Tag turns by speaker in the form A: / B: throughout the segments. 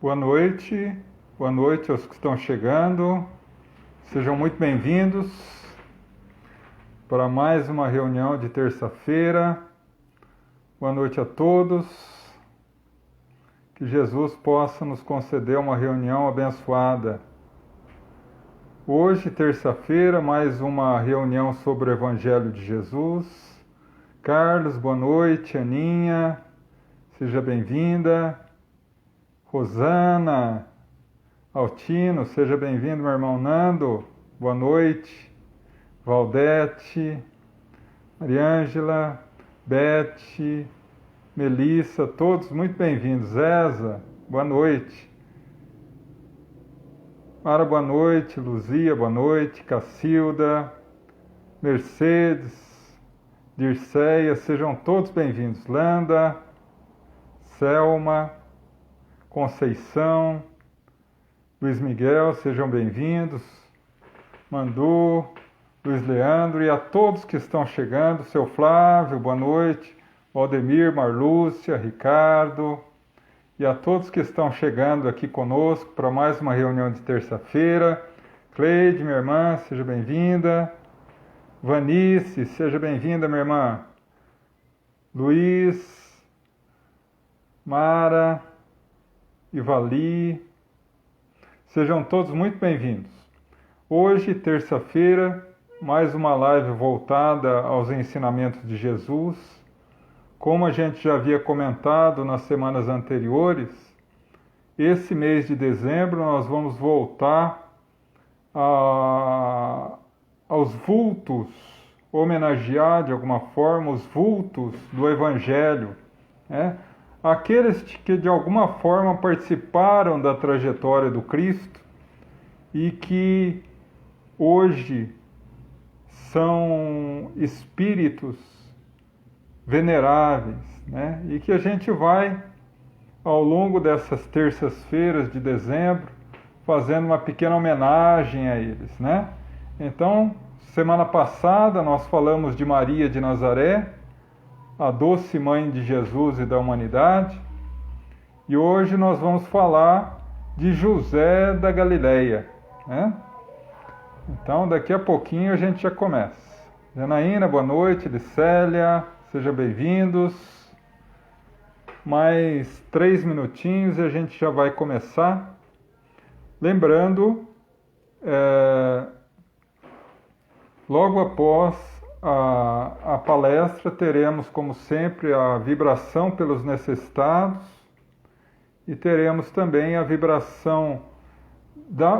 A: Boa noite aos que estão chegando. Sejam muito bem-vindos para mais uma reunião de terça-feira. Boa noite a todos. Que Jesus possa nos conceder uma reunião abençoada. Hoje, terça-feira, mais uma reunião sobre o Evangelho de Jesus. Carlos, boa noite. Aninha, seja bem-vinda. Rosana, Altino, seja bem-vindo, meu irmão Nando, boa noite. Valdete, Mariângela, Bete, Melissa, todos muito bem-vindos. Zeza, boa noite. Mara, boa noite. Luzia, boa noite. Cacilda, Mercedes, Dirceia, sejam todos bem-vindos. Landa, Selma, Conceição, Luiz Miguel, sejam bem-vindos. Mandu, Luiz Leandro e a todos que estão chegando. Seu Flávio, boa noite. Valdemir, Marlúcia, Ricardo e a todos que estão chegando aqui conosco para mais uma reunião de terça-feira. Cleide, minha irmã, seja bem-vinda. Vanice, seja bem-vinda, minha irmã. Luiz, Mara, Ivali, sejam todos muito bem-vindos. Hoje, terça-feira, mais uma live voltada aos ensinamentos de Jesus. Como a gente já havia comentado nas semanas anteriores, esse mês de dezembro nós vamos voltar aos vultos, homenagear de alguma forma os vultos do Evangelho, né? Aqueles que de alguma forma participaram da trajetória do Cristo e que hoje são espíritos veneráveis, né? E que a gente vai, ao longo dessas terças-feiras de dezembro, fazendo uma pequena homenagem a eles, né? Então, semana passada nós falamos de Maria de Nazaré, a doce mãe de Jesus e da humanidade, e hoje nós vamos falar de José da Galileia, né? Então, daqui a pouquinho a gente já começa. Janaína, boa noite. Licélia, sejam bem-vindos. Mais 3 minutinhos e a gente já vai começar. Lembrando, logo após a palestra, teremos, como sempre, a vibração pelos necessitados e teremos também a vibração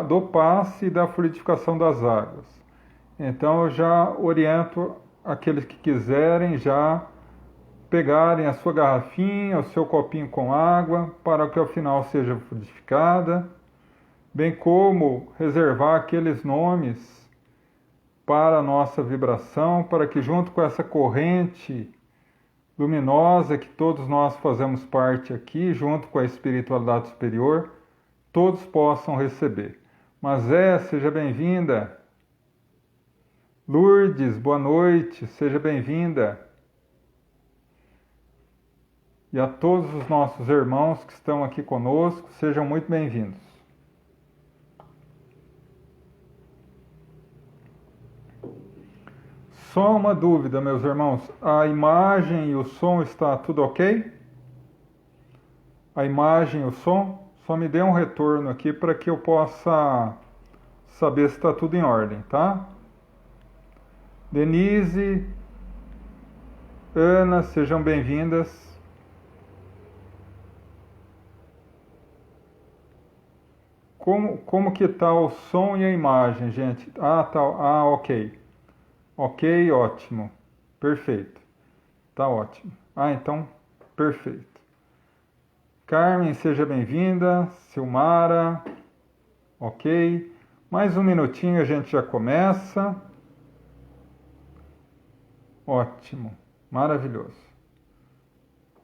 A: do passe e da fluidificação das águas. Então, eu já oriento aqueles que quiserem já pegarem a sua garrafinha, o seu copinho com água, para que ao final seja fluidificada, bem como reservar aqueles nomes para a nossa vibração, para que junto com essa corrente luminosa que todos nós fazemos parte aqui, junto com a espiritualidade superior, todos possam receber. Mazé, seja bem-vinda. Lourdes, boa noite, seja bem-vinda. E a todos os nossos irmãos que estão aqui conosco, sejam muito bem-vindos. Só uma dúvida, meus irmãos. A imagem e o som está tudo ok? A imagem e o som? Só me dê um retorno aqui para que eu possa saber se está tudo em ordem, tá? Denise, Ana, sejam bem-vindas. Como que está o som e a imagem, gente? Tá. Ok. Ok, ótimo. Perfeito. Tá ótimo. Então, perfeito. Carmen, seja bem-vinda. Silmara. Ok. Mais um minutinho a gente já começa. Ótimo. Maravilhoso.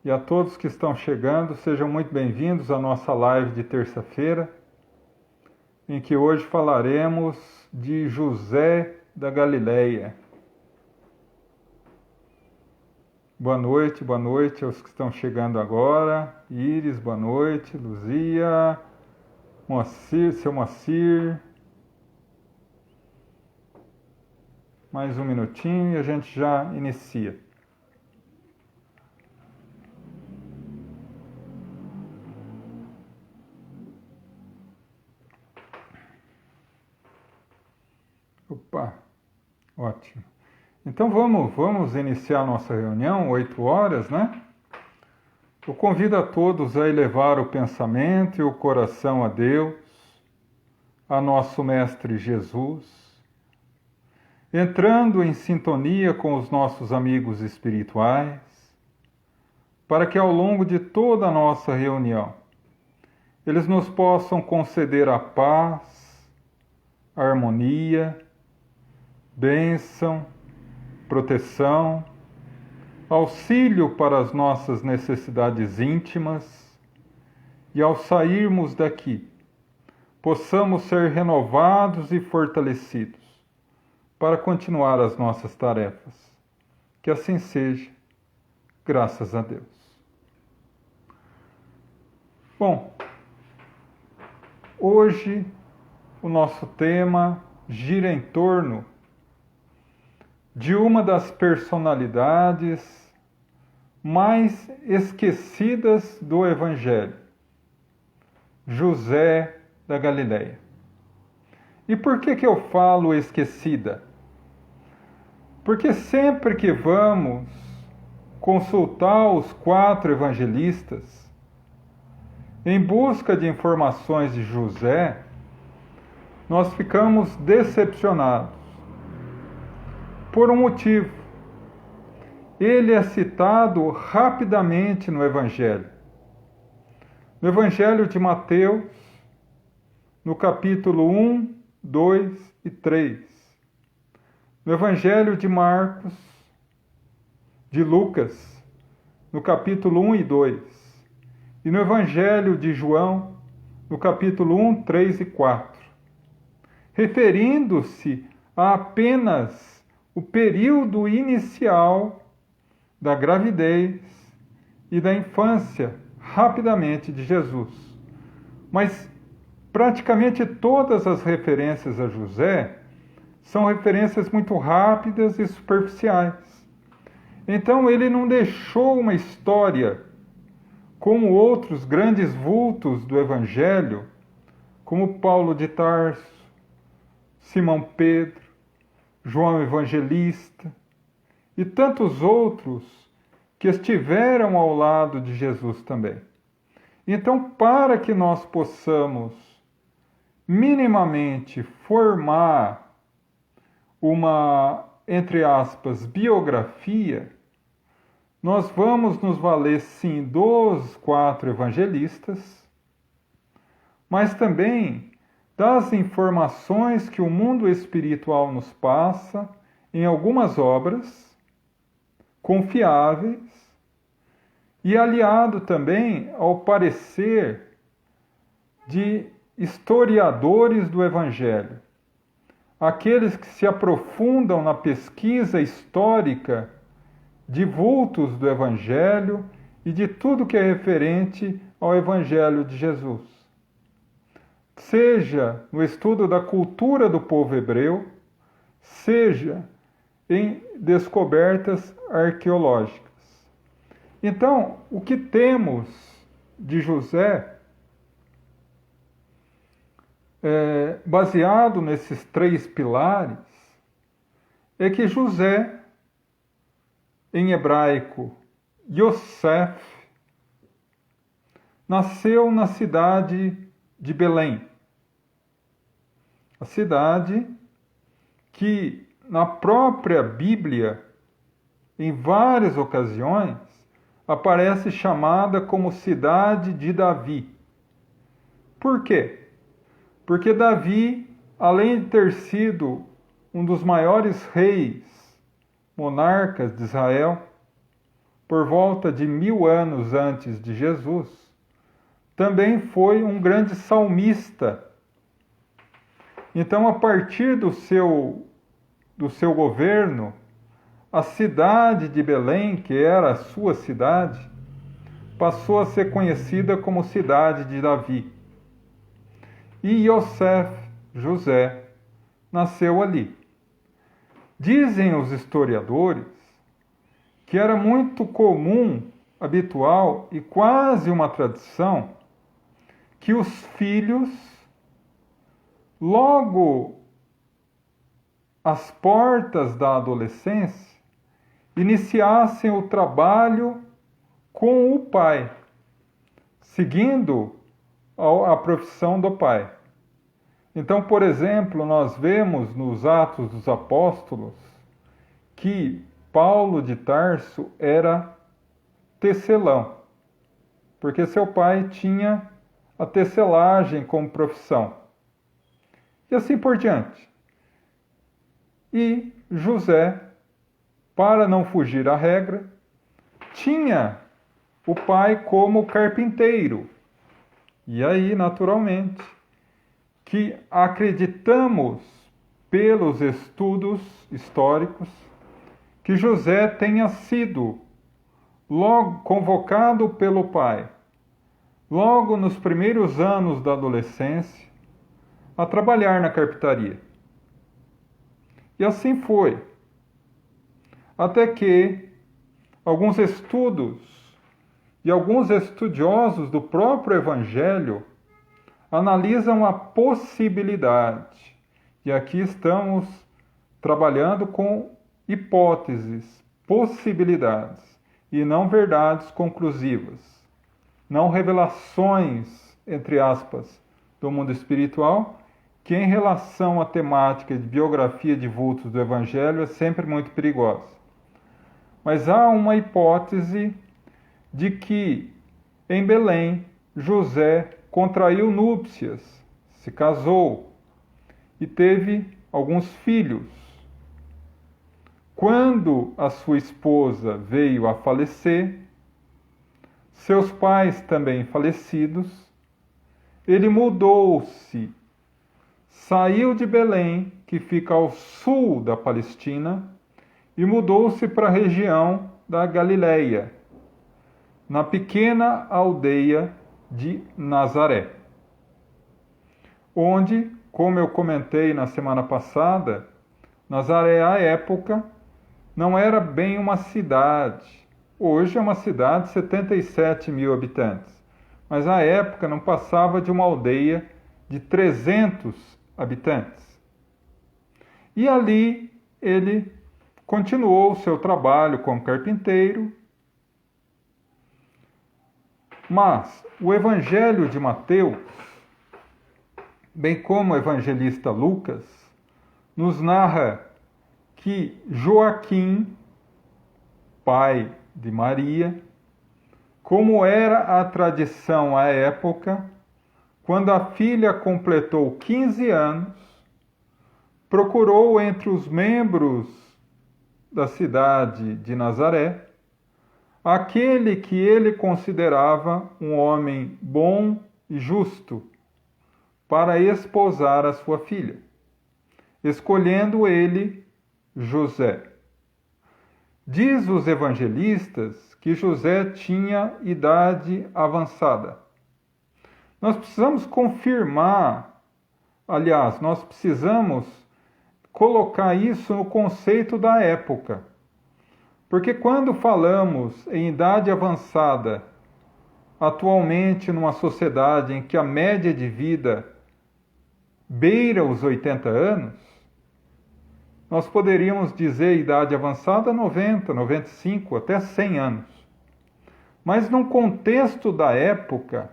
A: E a todos que estão chegando, sejam muito bem-vindos à nossa live de terça-feira, em que hoje falaremos de José da Galileia. boa noite aos que estão chegando agora. Iris, boa noite. Luzia, Moacir, seu Moacir. Mais um minutinho e a gente já inicia. Opa, ótimo. Então vamos iniciar nossa reunião, 8 horas, né? Eu convido a todos a elevar o pensamento e o coração a Deus, a nosso Mestre Jesus, entrando em sintonia com os nossos amigos espirituais, para que ao longo de toda a nossa reunião, eles nos possam conceder a paz, a harmonia, bênção, proteção, auxílio para as nossas necessidades íntimas e ao sairmos daqui, possamos ser renovados e fortalecidos para continuar as nossas tarefas. Que assim seja, graças a Deus. Bom, hoje o nosso tema gira em torno de uma das personalidades mais esquecidas do Evangelho, José da Galileia. E por que eu falo esquecida? Porque sempre que vamos consultar os 4 evangelistas em busca de informações de José, nós ficamos decepcionados. Por um motivo. Ele é citado rapidamente no Evangelho. No Evangelho de Mateus, no capítulo 1, 2 e 3. No Evangelho de Marcos, de Lucas, no capítulo 1 e 2. E no Evangelho de João, no capítulo 1, 3 e 4. Referindo-se a apenas o período inicial da gravidez e da infância, rapidamente, de Jesus. Mas praticamente todas as referências a José são referências muito rápidas e superficiais. Então ele não deixou uma história como outros grandes vultos do Evangelho, como Paulo de Tarso, Simão Pedro, João Evangelista e tantos outros que estiveram ao lado de Jesus também. Então, para que nós possamos minimamente formar uma, entre aspas, biografia, nós vamos nos valer sim dos 4 evangelistas, mas também das informações que o mundo espiritual nos passa em algumas obras confiáveis e aliado também ao parecer de historiadores do Evangelho, aqueles que se aprofundam na pesquisa histórica de vultos do Evangelho e de tudo que é referente ao Evangelho de Jesus. Seja no estudo da cultura do povo hebreu, seja em descobertas arqueológicas. Então, o que temos de José, baseado nesses 3 pilares, é que José, em hebraico, Yosef, nasceu na cidade de Belém. A cidade que na própria Bíblia, em várias ocasiões, aparece chamada como cidade de Davi. Por quê? Porque Davi, além de ter sido um dos maiores reis, monarcas de Israel, por volta de 1000 anos antes de Jesus, também foi um grande salmista. Então, a partir do seu governo, a cidade de Belém, que era a sua cidade, passou a ser conhecida como cidade de Davi. E Yosef, José, nasceu ali. Dizem os historiadores que era muito comum, habitual e quase uma tradição que os filhos, logo às portas da adolescência, iniciassem o trabalho com o pai, seguindo a profissão do pai. Então, por exemplo, nós vemos nos Atos dos Apóstolos que Paulo de Tarso era tecelão, porque seu pai tinha a tecelagem como profissão. E assim por diante. E José, para não fugir à regra, tinha o pai como carpinteiro. E aí, naturalmente, que acreditamos pelos estudos históricos que José tenha sido logo convocado pelo pai, logo nos primeiros anos da adolescência, a trabalhar na carpintaria. E assim foi. Até que alguns estudos e alguns estudiosos do próprio Evangelho analisam a possibilidade. E aqui estamos trabalhando com hipóteses, possibilidades, e não verdades conclusivas, não revelações, entre aspas, do mundo espiritual, que em relação à temática de biografia de vultos do Evangelho é sempre muito perigosa. Mas há uma hipótese de que em Belém José contraiu núpcias, se casou e teve alguns filhos. Quando a sua esposa veio a falecer, seus pais também falecidos, ele mudou-se, saiu de Belém, que fica ao sul da Palestina, e mudou-se para a região da Galileia, na pequena aldeia de Nazaré, onde, como eu comentei na semana passada, Nazaré, à época, não era bem uma cidade. Hoje é uma cidade de 77 mil habitantes, mas à época não passava de uma aldeia de 300 habitantes. E ali ele continuou o seu trabalho como carpinteiro. Mas o Evangelho de Mateus, bem como o evangelista Lucas, nos narra que Joaquim, pai de Maria, como era a tradição à época, quando a filha completou 15 anos, procurou entre os membros da cidade de Nazaré aquele que ele considerava um homem bom e justo para esposar a sua filha, escolhendo ele José. Diz os evangelistas que José tinha idade avançada. Nós precisamos confirmar, aliás, nós precisamos colocar isso no conceito da época. Porque quando falamos em idade avançada, atualmente numa sociedade em que a média de vida beira os 80 anos, nós poderíamos dizer idade avançada 90, 95, até 100 anos. Mas no contexto da época,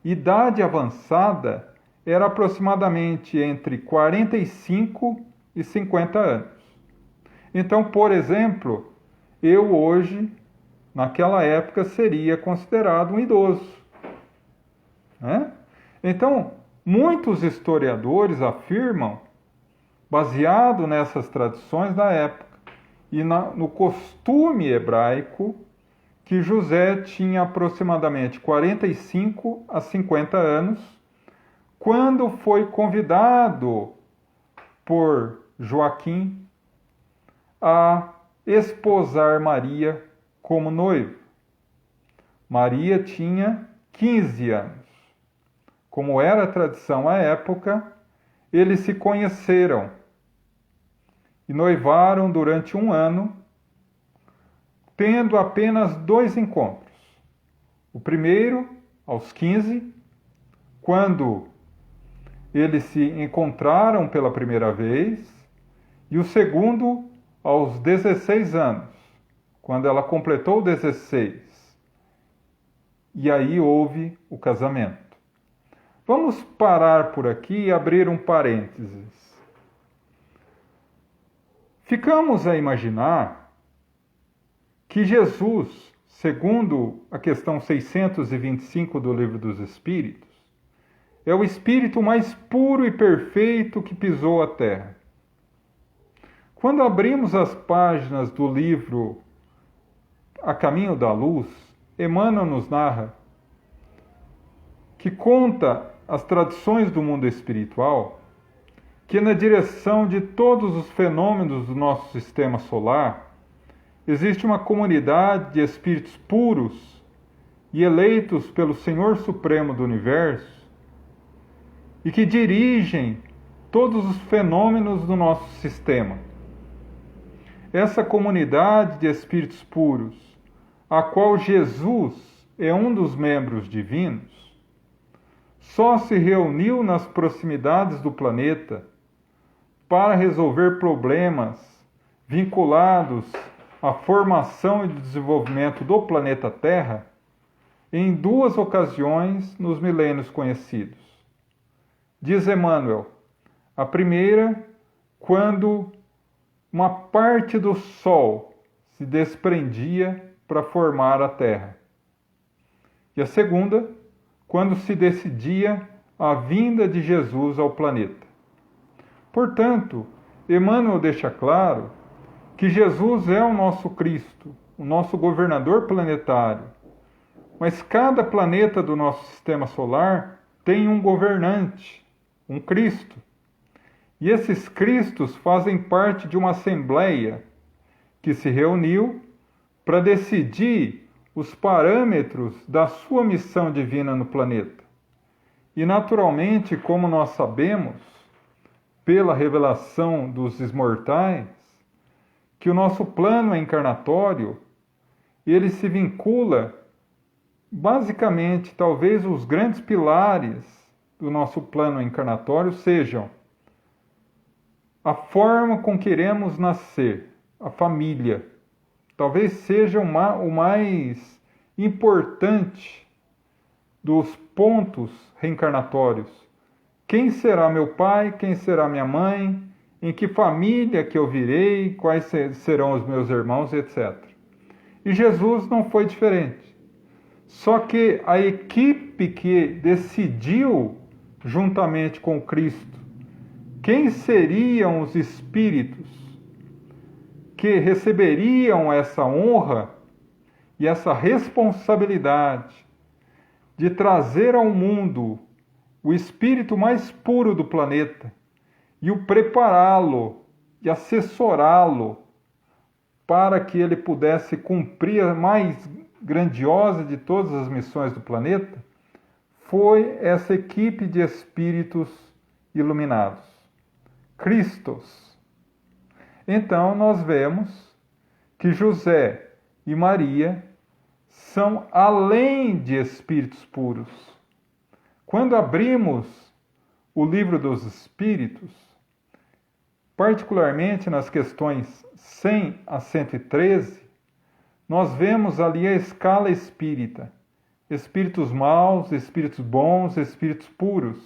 A: idade avançada era aproximadamente entre 45 e 50 anos. Então, por exemplo, eu hoje, naquela época, seria considerado um idoso, né? Então, muitos historiadores afirmam, baseado nessas tradições da época e no costume hebraico, que José tinha aproximadamente 45 a 50 anos quando foi convidado por Joaquim a esposar Maria como noivo. Maria tinha 15 anos. Como era a tradição à época, eles se conheceram e noivaram durante 1 ano, tendo apenas 2 encontros. O primeiro, aos 15, quando eles se encontraram pela primeira vez, e o segundo, aos 16 anos, quando ela completou 16. E aí houve o casamento. Vamos parar por aqui e abrir um parênteses. Ficamos a imaginar que Jesus, segundo a questão 625 do Livro dos Espíritos, é o espírito mais puro e perfeito que pisou a terra. Quando abrimos as páginas do livro A Caminho da Luz, Emmanuel nos narra que conta as tradições do mundo espiritual, que na direção de todos os fenômenos do nosso sistema solar, existe uma comunidade de espíritos puros e eleitos pelo Senhor Supremo do Universo e que dirigem todos os fenômenos do nosso sistema. Essa comunidade de espíritos puros, a qual Jesus é um dos membros divinos, só se reuniu nas proximidades do planeta para resolver problemas vinculados à formação e desenvolvimento do planeta Terra em 2 ocasiões nos milênios conhecidos. Diz Emmanuel, a primeira, quando uma parte do Sol se desprendia para formar a Terra. E a segunda, quando se decidia a vinda de Jesus ao planeta. Portanto, Emmanuel deixa claro que Jesus é o nosso Cristo, o nosso governador planetário. Mas cada planeta do nosso sistema solar tem um governante, um Cristo. E esses Cristos fazem parte de uma assembleia que se reuniu para decidir os parâmetros da sua missão divina no planeta. E, naturalmente, como nós sabemos, pela revelação dos imortais, que o nosso plano encarnatório, ele se vincula, basicamente, talvez os grandes pilares do nosso plano encarnatório sejam a forma com que iremos nascer, a família. Talvez seja o mais importante dos pontos reencarnatórios. Quem será meu pai? Quem será minha mãe? Em que família que eu virei? Quais serão os meus irmãos, etc. E Jesus não foi diferente. Só que a equipe que decidiu, juntamente com Cristo, quem seriam os espíritos que receberiam essa honra e essa responsabilidade de trazer ao mundo o espírito mais puro do planeta e o prepará-lo e assessorá-lo para que ele pudesse cumprir a mais grandiosa de todas as missões do planeta, foi essa equipe de espíritos iluminados, Cristos. Então, nós vemos que José e Maria são além de espíritos puros. Quando abrimos o Livro dos Espíritos, particularmente nas questões 100 a 113, nós vemos ali a escala espírita. Espíritos maus, espíritos bons, espíritos puros.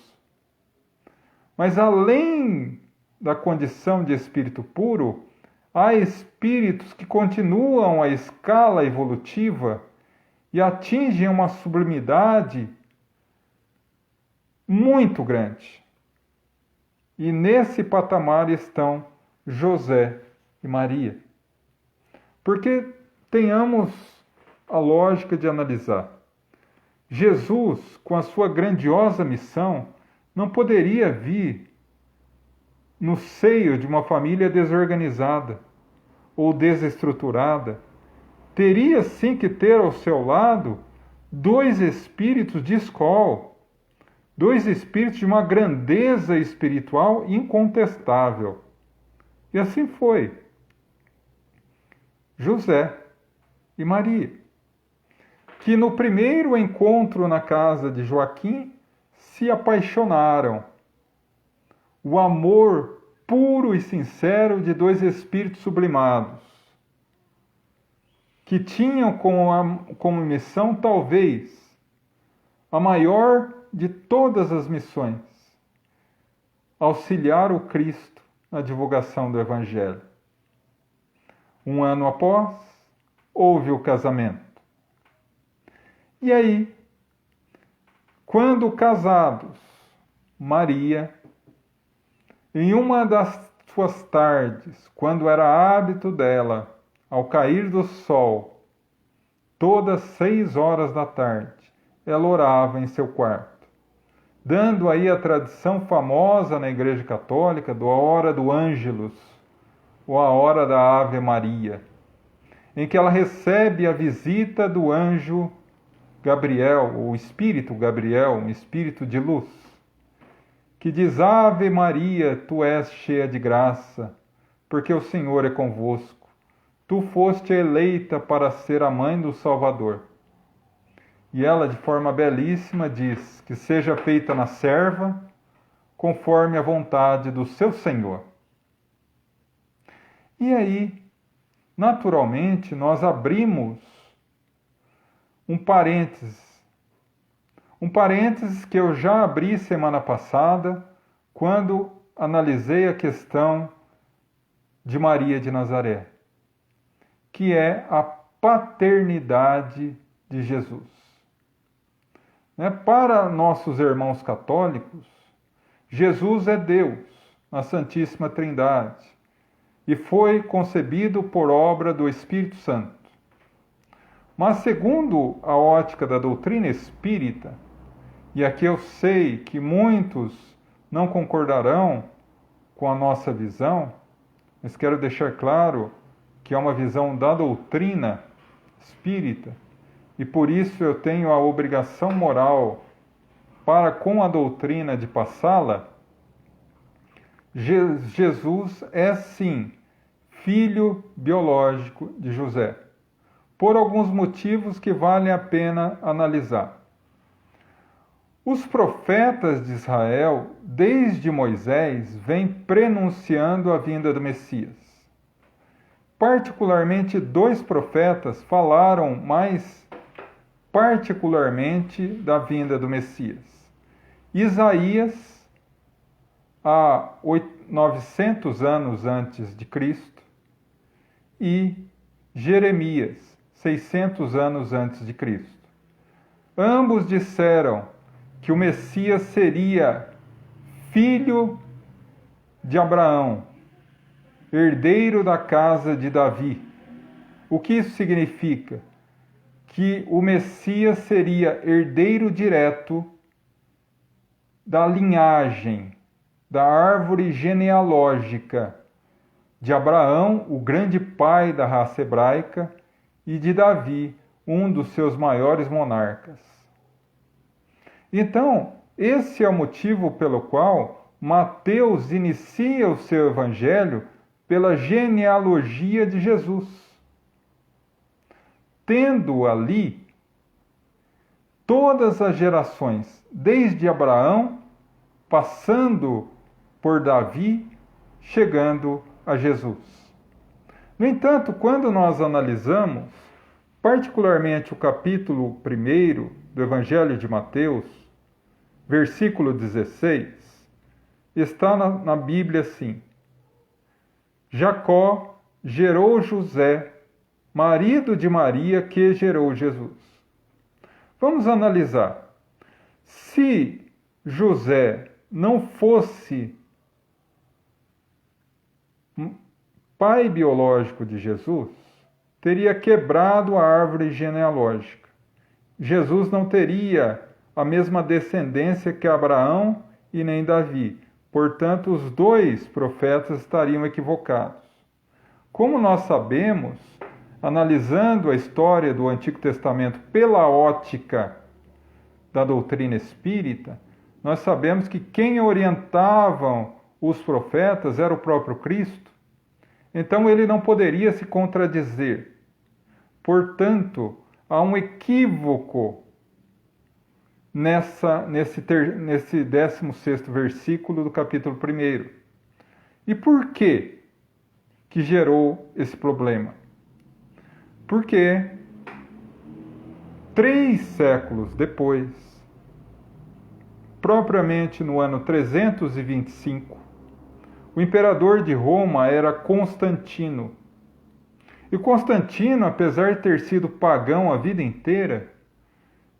A: Mas além da condição de espírito puro, há espíritos que continuam a escala evolutiva e atingem uma sublimidade muito grande. E nesse patamar estão José e Maria. Porque tenhamos a lógica de analisar. Jesus, com a sua grandiosa missão, não poderia vir no seio de uma família desorganizada ou desestruturada, teria sim que ter ao seu lado dois espíritos de escola, dois espíritos de uma grandeza espiritual incontestável. E assim foi. José e Maria, que no primeiro encontro na casa de Joaquim se apaixonaram. O amor puro e sincero de dois espíritos sublimados, que tinham como missão, talvez, a maior de todas as missões, auxiliar o Cristo na divulgação do Evangelho. Um ano após, houve o casamento. E aí, quando casados, Maria, em uma das suas tardes, quando era hábito dela, ao cair do sol, todas 6 horas da tarde, ela orava em seu quarto, dando aí a tradição famosa na Igreja Católica da hora do Ângelus, ou a hora da Ave Maria, em que ela recebe a visita do anjo Gabriel, o Espírito Gabriel, um espírito de luz, que diz: Ave Maria, tu és cheia de graça, porque o Senhor é convosco. Tu foste eleita para ser a mãe do Salvador. E ela, de forma belíssima, diz que seja feita na serva, conforme a vontade do seu Senhor. E aí, naturalmente, nós abrimos um parênteses que eu já abri semana passada, quando analisei a questão de Maria de Nazaré, que é a paternidade de Jesus. Para nossos irmãos católicos, Jesus é Deus, na Santíssima Trindade, e foi concebido por obra do Espírito Santo. Mas segundo a ótica da doutrina espírita, e aqui eu sei que muitos não concordarão com a nossa visão, mas quero deixar claro que é uma visão da doutrina espírita, e por isso eu tenho a obrigação moral para com a doutrina de passá-la. Jesus é sim filho biológico de José, por alguns motivos que valem a pena analisar. Os profetas de Israel, desde Moisés, vêm prenunciando a vinda do Messias. Particularmente, 2 profetas falaram mais particularmente da vinda do Messias. Isaías, há 900 anos antes de Cristo, e Jeremias, 600 anos antes de Cristo. Ambos disseram que o Messias seria filho de Abraão, herdeiro da casa de Davi. O que isso significa? Que o Messias seria herdeiro direto da linhagem, da árvore genealógica de Abraão, o grande pai da raça hebraica, e de Davi, um dos seus maiores monarcas. Então, esse é o motivo pelo qual Mateus inicia o seu evangelho pela genealogia de Jesus, tendo ali todas as gerações, desde Abraão, passando por Davi, chegando a Jesus. No entanto, quando nós analisamos, particularmente o capítulo 1 do Evangelho de Mateus, versículo 16, está na Bíblia assim: Jacó gerou José, marido de Maria, que gerou Jesus. Vamos analisar. Se José não fosse pai biológico de Jesus, teria quebrado a árvore genealógica. Jesus não teria a mesma descendência que Abraão e nem Davi. Portanto, os 2 profetas estariam equivocados. Como nós sabemos, analisando a história do Antigo Testamento pela ótica da doutrina espírita, nós sabemos que quem orientavam os profetas era o próprio Cristo. Então ele não poderia se contradizer. Portanto, há um equívoco nesse 16º versículo do capítulo 1. E por que gerou esse problema? Porque 3 séculos depois, propriamente no ano 325, o imperador de Roma era Constantino. E Constantino, apesar de ter sido pagão a vida inteira,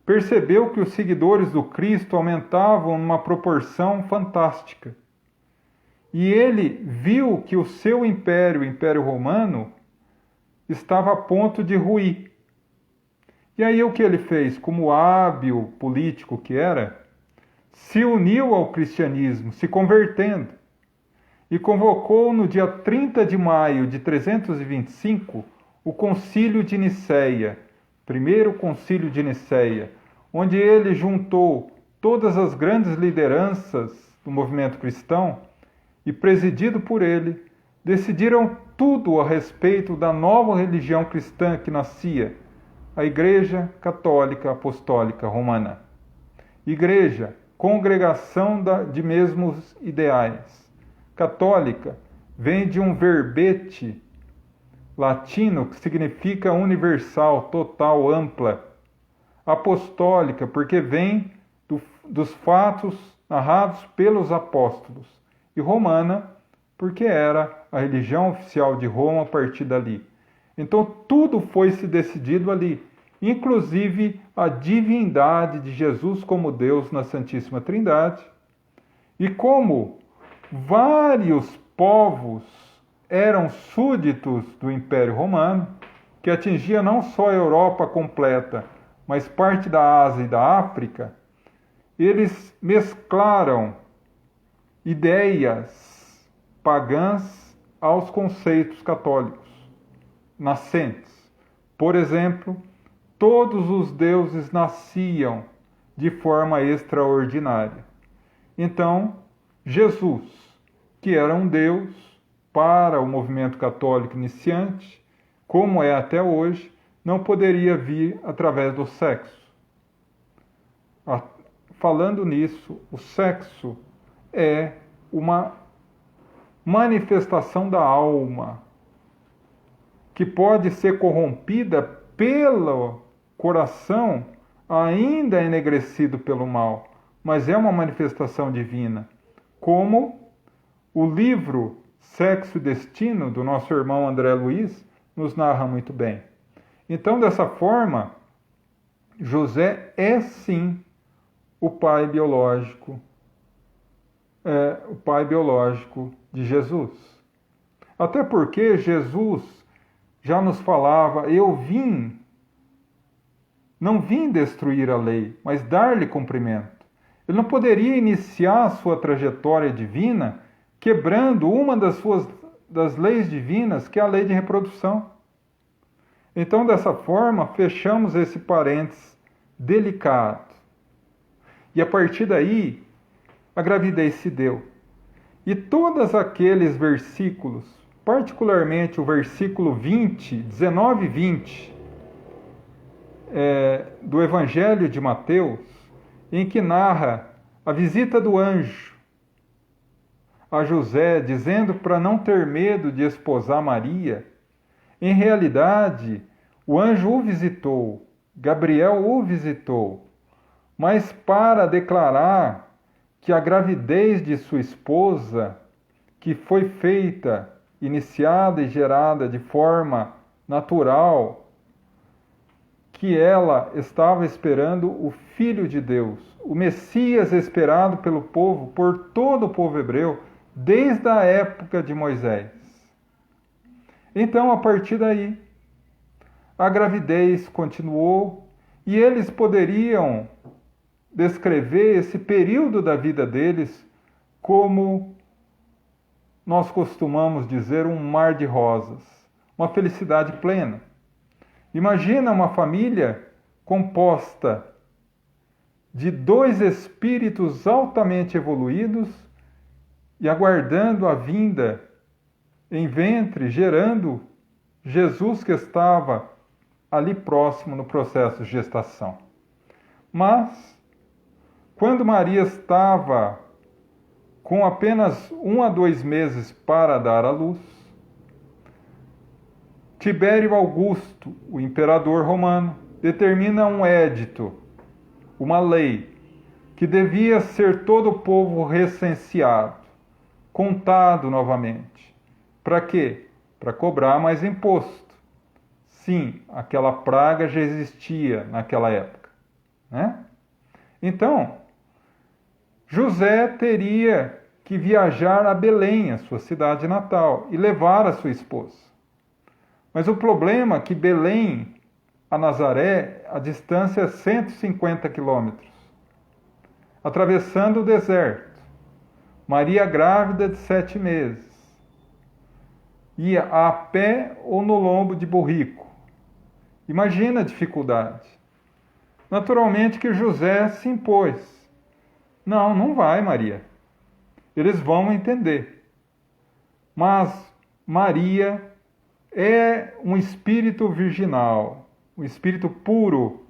A: percebeu que os seguidores do Cristo aumentavam numa proporção fantástica. E ele viu que o seu império, o Império Romano, estava a ponto de ruir. E aí o que ele fez, como hábil político que era, se uniu ao cristianismo, se convertendo, e convocou no dia 30 de maio de 325 o Concílio de Nicéia, primeiro Concílio de Nicéia, onde ele juntou todas as grandes lideranças do movimento cristão e, presidido por ele, decidiram tudo a respeito da nova religião cristã que nascia, a Igreja Católica Apostólica Romana. Igreja, congregação de mesmos ideais. Católica vem de um verbete latino que significa universal, total, ampla. Apostólica, porque vem dos fatos narrados pelos apóstolos. E romana, porque era a religião oficial de Roma a partir dali. Então tudo foi se decidido ali, inclusive a divindade de Jesus como Deus na Santíssima Trindade. E como vários povos eram súditos do Império Romano, que atingia não só a Europa completa, mas parte da Ásia e da África, eles mesclaram ideias pagãs aos conceitos católicos nascentes. Por exemplo, todos os deuses nasciam de forma extraordinária. Então, Jesus, que era um Deus para o movimento católico iniciante, como é até hoje, não poderia vir através do sexo. Falando nisso, o sexo é uma manifestação da alma que pode ser corrompida pelo coração ainda enegrecido pelo mal, mas é uma manifestação divina, como o livro Sexo e Destino do nosso irmão André Luiz nos narra muito bem. Então, dessa forma, José é sim o pai biológico de Jesus. Até porque Jesus já nos falava, não vim destruir a lei, mas dar-lhe cumprimento. Ele não poderia iniciar a sua trajetória divina quebrando uma das leis divinas, que é a lei de reprodução. Então, dessa forma, fechamos esse parênteses delicado. E a partir daí, a gravidez se deu. E todos aqueles versículos, particularmente o versículo 19 e 20 do Evangelho de Mateus, em que narra a visita do anjo a José, dizendo para não ter medo de esposar Maria, em realidade, o anjo o visitou, Gabriel o visitou, mas para declarar que a gravidez de sua esposa, que foi feita, iniciada e gerada de forma natural, que ela estava esperando o Filho de Deus, o Messias esperado pelo povo, por todo o povo hebreu, desde a época de Moisés. Então, a partir daí, a gravidez continuou e eles poderiam descrever esse período da vida deles como nós costumamos dizer um mar de rosas. uma felicidade plena. Imagina uma família composta de 2 espíritos altamente evoluídos e aguardando a vinda em ventre, gerando Jesus que estava ali próximo no processo de gestação. Mas, quando Maria estava com apenas 1 a 2 meses para dar à luz, Tibério Augusto, o imperador romano, determina um édito, uma lei, que devia ser todo o povo recenseado, contado novamente. Para quê? Para cobrar mais imposto. Sim, aquela praga já existia naquela época, né? Então, José teria que viajar a Belém, a sua cidade natal, e levar a sua esposa. Mas o problema é que Belém a Nazaré, a distância é 150 quilômetros, atravessando o deserto. Maria grávida de 7 meses. Ia a pé ou no lombo de burrico. Imagina a dificuldade. Naturalmente que José se impôs. Não, não vai, Maria. Eles vão entender. Mas Maria é um espírito virginal, um espírito puro.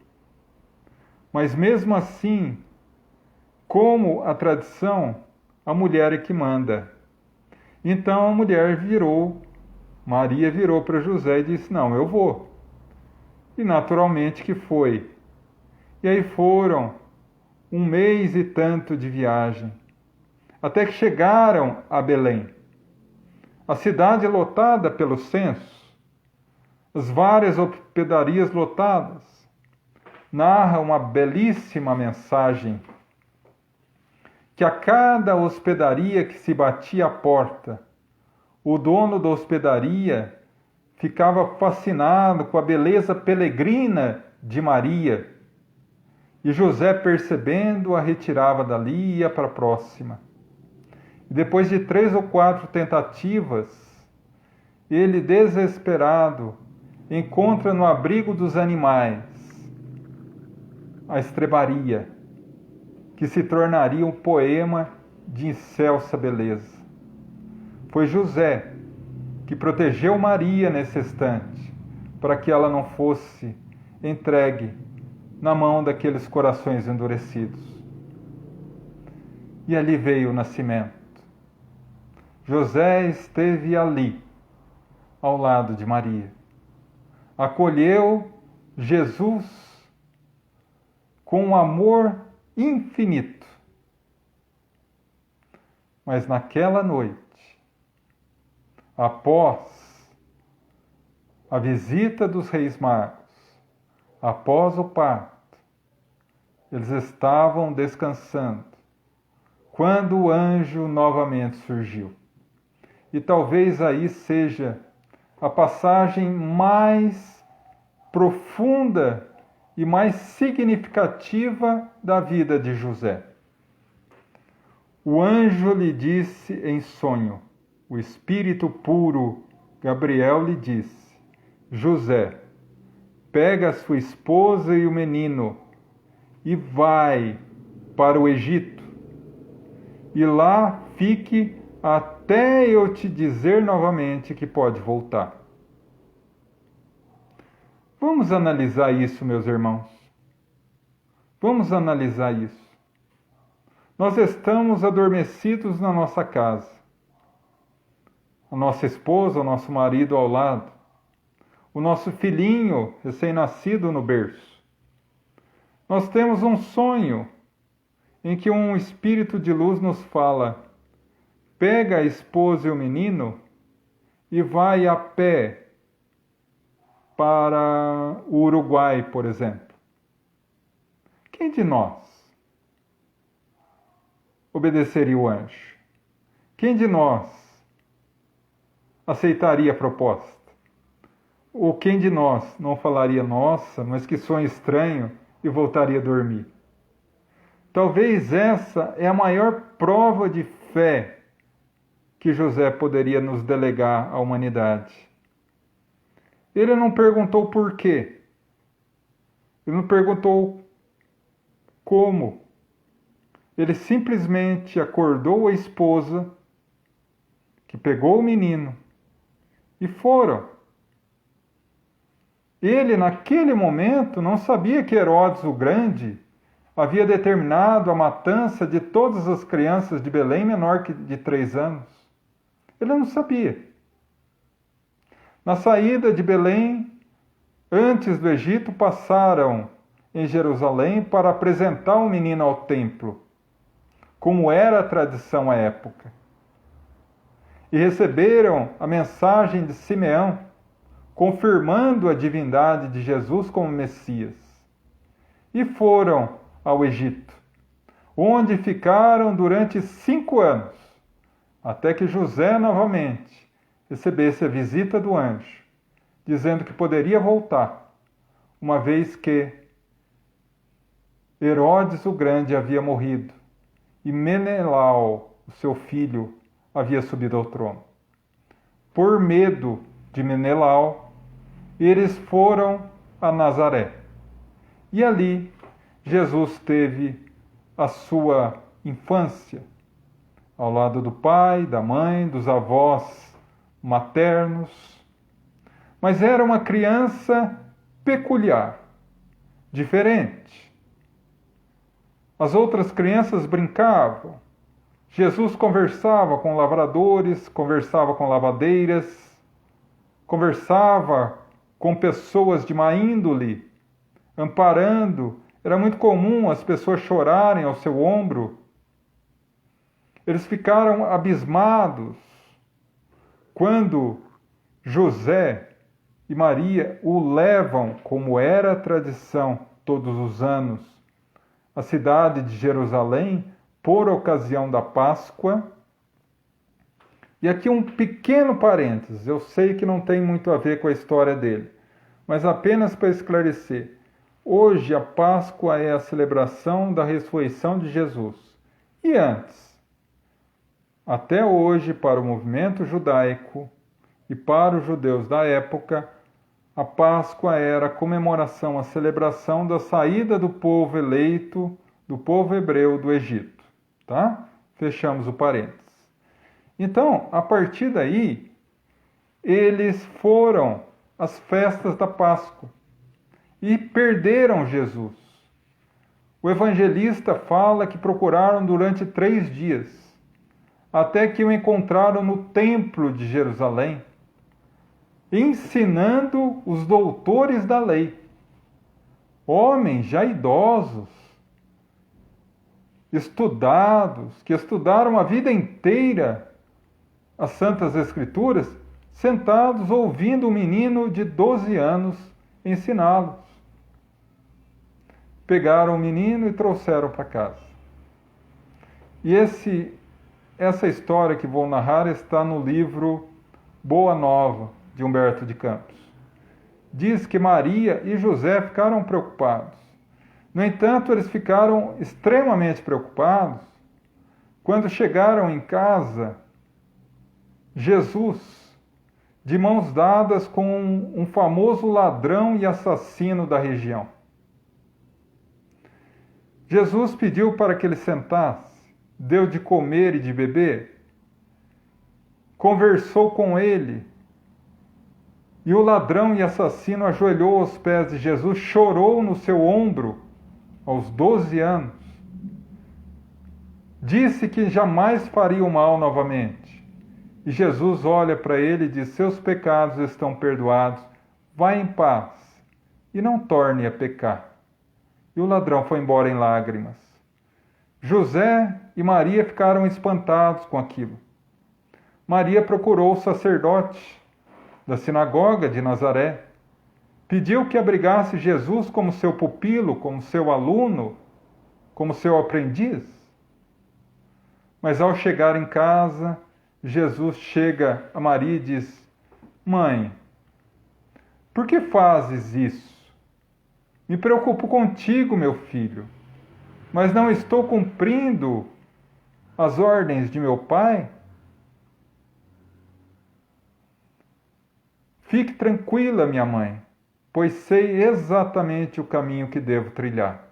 A: Mas mesmo assim, como a tradição, a mulher é que manda. Então a mulher Maria virou para José e disse: não, eu vou. E naturalmente que foi. E aí foram 1 mês e tanto de viagem, até que chegaram a Belém. A cidade lotada pelo censo, as várias hospedarias lotadas, narra uma belíssima mensagem que a cada hospedaria que se batia à porta, o dono da hospedaria ficava fascinado com a beleza peregrina de Maria, e José, percebendo, a retirava dali e ia para a próxima. E depois de 3 ou 4 tentativas, ele, desesperado, encontra no abrigo dos animais a estrebaria, que se tornaria um poema de excelsa beleza. Foi José que protegeu Maria nesse instante, para que ela não fosse entregue na mão daqueles corações endurecidos. E ali veio o nascimento. José esteve ali, ao lado de Maria. Acolheu Jesus com um amor infinito. Mas naquela noite, após a visita dos Reis Magos, após o parto, eles estavam descansando, quando o anjo novamente surgiu. E talvez aí seja a passagem mais profunda e mais significativa da vida de José. O anjo lhe disse em sonho, o espírito puro Gabriel lhe disse: José, pega a sua esposa e o menino e vai para o Egito, e lá fique até eu te dizer novamente que pode voltar. Vamos analisar isso, meus irmãos. Vamos analisar isso. Nós estamos adormecidos na nossa casa. A nossa esposa, o nosso marido ao lado. O nosso filhinho recém-nascido no berço. Nós temos um sonho em que um espírito de luz nos fala: pega a esposa e o menino e vai a pé para o Uruguai, por exemplo. Quem de nós obedeceria o anjo? Quem de nós aceitaria a proposta? Ou quem de nós não falaria: nossa, mas que sonho estranho, e voltaria a dormir? Talvez essa é a maior prova de fé que José poderia nos delegar à humanidade. Ele não perguntou por quê. Ele não perguntou como. Ele simplesmente acordou a esposa, que pegou o menino, e foram. Ele, naquele momento, não sabia que Herodes o Grande havia determinado a matança de todas as crianças de Belém menor de 3 anos. Ele não sabia. Na saída de Belém, antes do Egito, passaram em Jerusalém para apresentar o menino ao templo, como era a tradição à época. E receberam a mensagem de Simeão, confirmando a divindade de Jesus como Messias. E foram ao Egito, onde ficaram durante 5 anos, até que José novamente recebesse a visita do anjo, dizendo que poderia voltar, uma vez que Herodes o Grande havia morrido e Menelau, o seu filho, havia subido ao trono. Por medo de Menelau, eles foram a Nazaré. E ali Jesus teve a sua infância, ao lado do pai, da mãe, dos avós maternos. Mas era uma criança peculiar, diferente. As outras crianças brincavam. Jesus conversava com lavradores, conversava com lavadeiras, conversava com pessoas de má índole, amparando. Era muito comum as pessoas chorarem ao seu ombro. Eles ficaram abismados quando José e Maria o levam, como era a tradição todos os anos, à cidade de Jerusalém, por ocasião da Páscoa. E aqui um pequeno parênteses, eu sei que não tem muito a ver com a história dele, mas apenas para esclarecer. Hoje a Páscoa é a celebração da ressurreição de Jesus. E antes? Até hoje, para o movimento judaico e para os judeus da época, a Páscoa era a comemoração, a celebração da saída do povo eleito, do povo hebreu do Egito. Tá? Fechamos o parênteses. Então, a partir daí, eles foram às festas da Páscoa e perderam Jesus. O evangelista fala que procuraram durante 3 dias, até que o encontraram no templo de Jerusalém, ensinando os doutores da lei, homens já idosos, estudados, que estudaram a vida inteira as Santas Escrituras, sentados ouvindo um menino de 12 anos ensiná-los. Pegaram o menino e trouxeram para casa. E essa história que vou narrar está no livro Boa Nova, de Humberto de Campos. Diz que Maria e José ficaram preocupados. No entanto, eles ficaram extremamente preocupados quando chegaram em casa Jesus, de mãos dadas com um famoso ladrão e assassino da região. Jesus pediu para que ele sentasse, deu de comer e de beber, conversou com ele, e o ladrão e assassino ajoelhou aos pés de Jesus, chorou no seu ombro, aos 12 anos. Disse que jamais faria o mal novamente. E Jesus olha para ele e diz: seus pecados estão perdoados, vá em paz e não torne a pecar. E o ladrão foi embora em lágrimas. José e Maria ficaram espantados com aquilo. Maria procurou o sacerdote da sinagoga de Nazaré, pediu que abrigasse Jesus como seu pupilo, como seu aluno, como seu aprendiz. Mas ao chegar em casa, Jesus chega a Maria e diz: mãe, por que fazes isso? Me preocupo contigo, meu filho, mas não estou cumprindo as ordens de meu pai? Fique tranquila, minha mãe, pois sei exatamente o caminho que devo trilhar.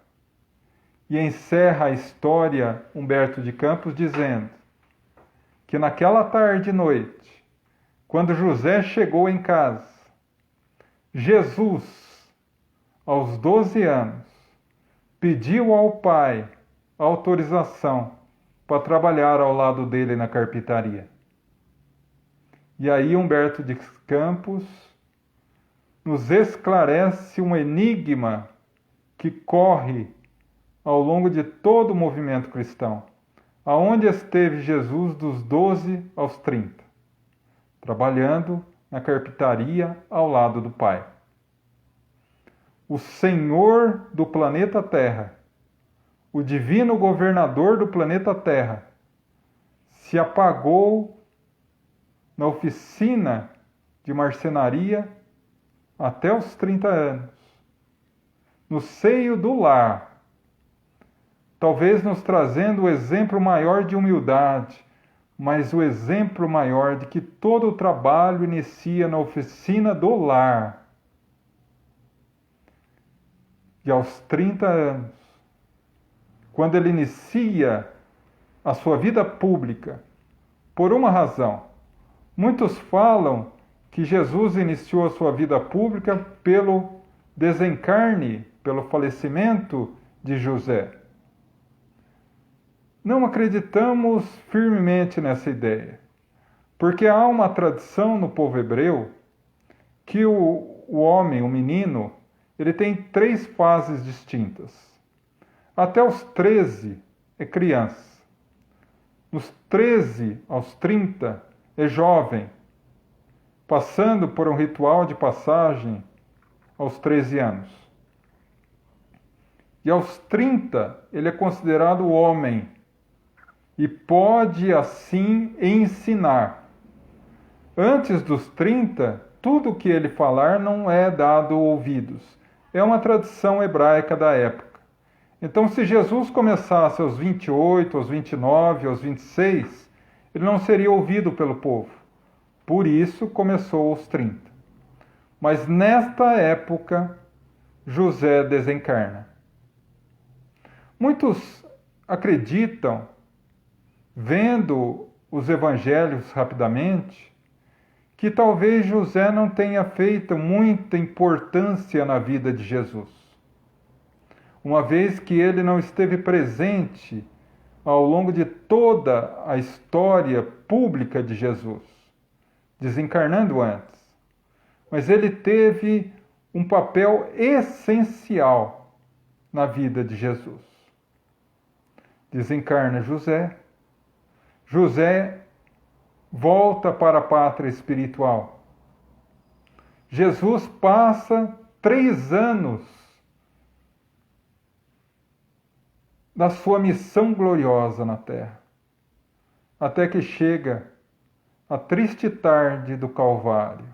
A: E encerra a história Humberto de Campos dizendo que naquela tarde e noite, quando José chegou em casa, Jesus, aos 12 anos, pediu ao pai autorização para trabalhar ao lado dele na carpintaria. E aí Humberto de Campos nos esclarece um enigma que corre ao longo de todo o movimento cristão. Aonde esteve Jesus dos 12 aos 30? Trabalhando na carpintaria ao lado do Pai. O Senhor do planeta Terra, o divino governador do planeta Terra, se apagou na oficina de marcenaria até os 30 anos, no seio do lar, talvez nos trazendo o exemplo maior de humildade, mas o exemplo maior de que todo o trabalho inicia na oficina do lar. E aos 30 anos, quando ele inicia a sua vida pública, por uma razão. Muitos falam que Jesus iniciou a sua vida pública pelo desencarne, pelo falecimento de José. Não acreditamos firmemente nessa ideia, porque há uma tradição no povo hebreu que o homem, o menino, ele tem 3 fases distintas. Até os 13 é criança. Nos 13 aos 30 é jovem, passando por um ritual de passagem aos 13 anos. E aos 30 ele é considerado homem e pode assim ensinar. Antes dos 30, tudo o que ele falar não é dado ouvidos. É uma tradição hebraica da época. Então, se Jesus começasse aos 28, aos 29, aos 26, ele não seria ouvido pelo povo. Por isso, começou aos 30. Mas nesta época, José desencarna. Muitos acreditam, vendo os evangelhos rapidamente, que talvez José não tenha feito muita importância na vida de Jesus, uma vez que ele não esteve presente ao longo de toda a história pública de Jesus, desencarnando antes. Mas ele teve um papel essencial na vida de Jesus. Desencarna José. José volta para a pátria espiritual. Jesus passa 3 anos da sua missão gloriosa na terra, até que chega a triste tarde do Calvário.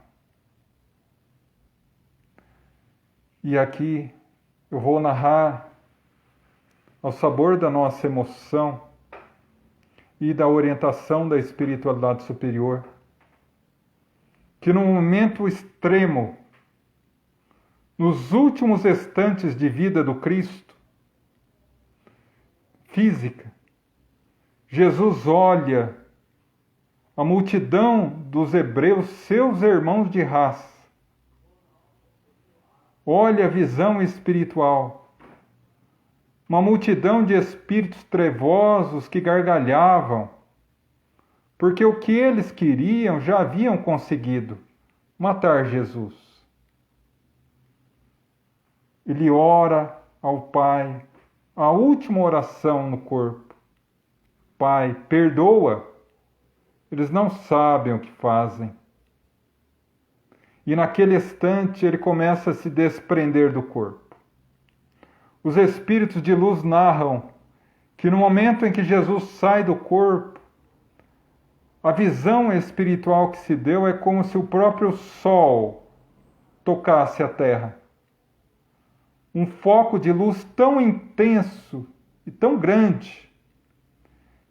A: E aqui eu vou narrar, ao sabor da nossa emoção e da orientação da espiritualidade superior, que no momento extremo, nos últimos instantes de vida do Cristo, física, Jesus olha a multidão dos hebreus, seus irmãos de raça, olha a visão espiritual, uma multidão de espíritos trevosos que gargalhavam, porque o que eles queriam já haviam conseguido, matar Jesus. Ele ora ao Pai, a última oração no corpo: Pai, perdoa, eles não sabem o que fazem. E naquele instante ele começa a se desprender do corpo. Os espíritos de luz narram que no momento em que Jesus sai do corpo, a visão espiritual que se deu é como se o próprio sol tocasse a terra. Um foco de luz tão intenso e tão grande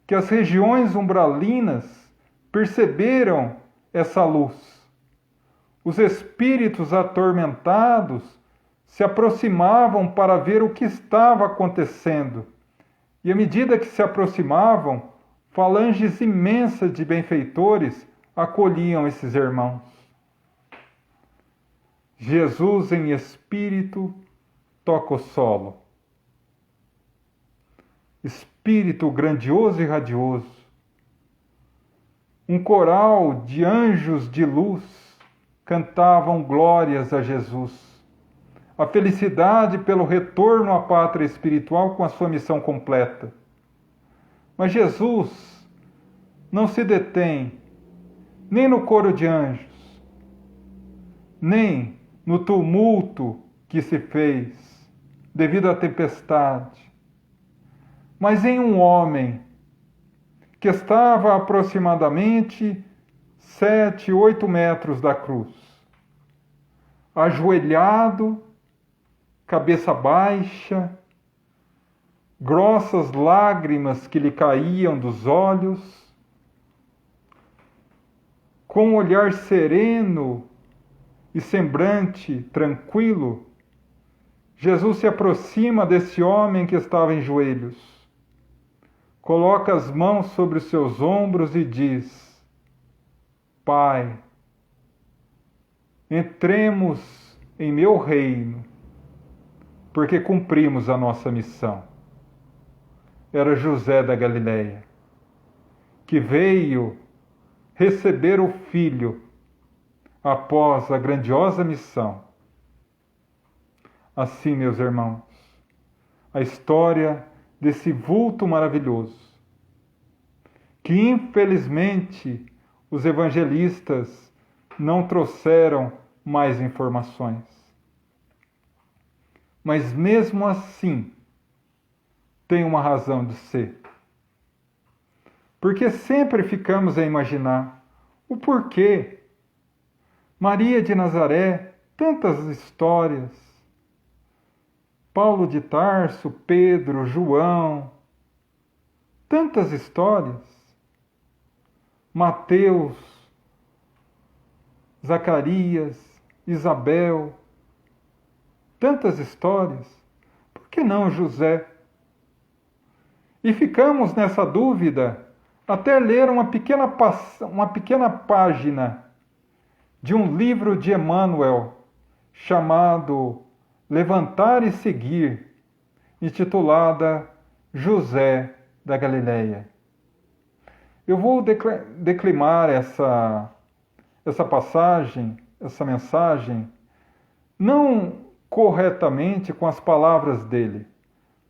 A: que as regiões umbralinas perceberam essa luz. os espíritos atormentados se aproximavam para ver o que estava acontecendo. E à medida que se aproximavam, falanges imensas de benfeitores acolhiam esses irmãos. Jesus em espírito toca o solo. Espírito grandioso e radioso. Um coral de anjos de luz cantavam glórias a Jesus. A felicidade pelo retorno à pátria espiritual com a sua missão completa. Mas Jesus não se detém nem no coro de anjos, nem no tumulto que se fez devido à tempestade, mas em um homem que estava a aproximadamente 7, 8 metros da cruz, ajoelhado, cabeça baixa, grossas lágrimas que lhe caíam dos olhos, com um olhar sereno e semblante tranquilo, Jesus se aproxima desse homem que estava em joelhos, coloca as mãos sobre os seus ombros e diz: Pai, entremos em meu reino, porque cumprimos a nossa missão. Era José da Galileia, que veio receber o Filho após a grandiosa missão. Assim, meus irmãos, a história desse vulto maravilhoso, que infelizmente os evangelistas não trouxeram mais informações. Mas mesmo assim, tem uma razão de ser. Porque sempre ficamos a imaginar o porquê. Maria de Nazaré, tantas histórias. Paulo de Tarso, Pedro, João, tantas histórias. Mateus, Zacarias, Isabel, tantas histórias. Por que não José? E ficamos nessa dúvida até ler uma pequena página de um livro de Emmanuel chamado Levantar e Seguir, intitulada José da Galileia. Eu vou declamar essa passagem, essa mensagem, não corretamente com as palavras dele,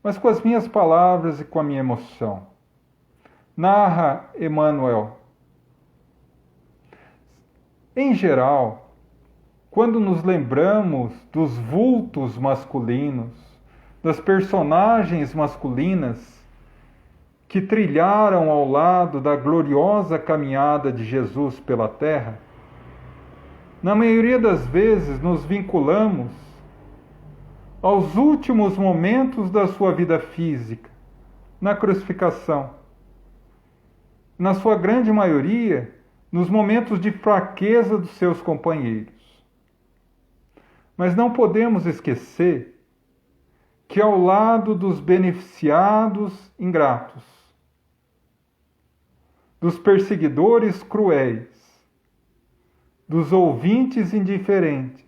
A: mas com as minhas palavras e com a minha emoção. Narra Emmanuel. Em geral, quando nos lembramos dos vultos masculinos, das personagens masculinas que trilharam ao lado da gloriosa caminhada de Jesus pela terra, na maioria das vezes nos vinculamos aos últimos momentos da sua vida física, na crucificação. Na sua grande maioria, nos momentos de fraqueza dos seus companheiros. Mas não podemos esquecer que ao lado dos beneficiados ingratos, dos perseguidores cruéis, dos ouvintes indiferentes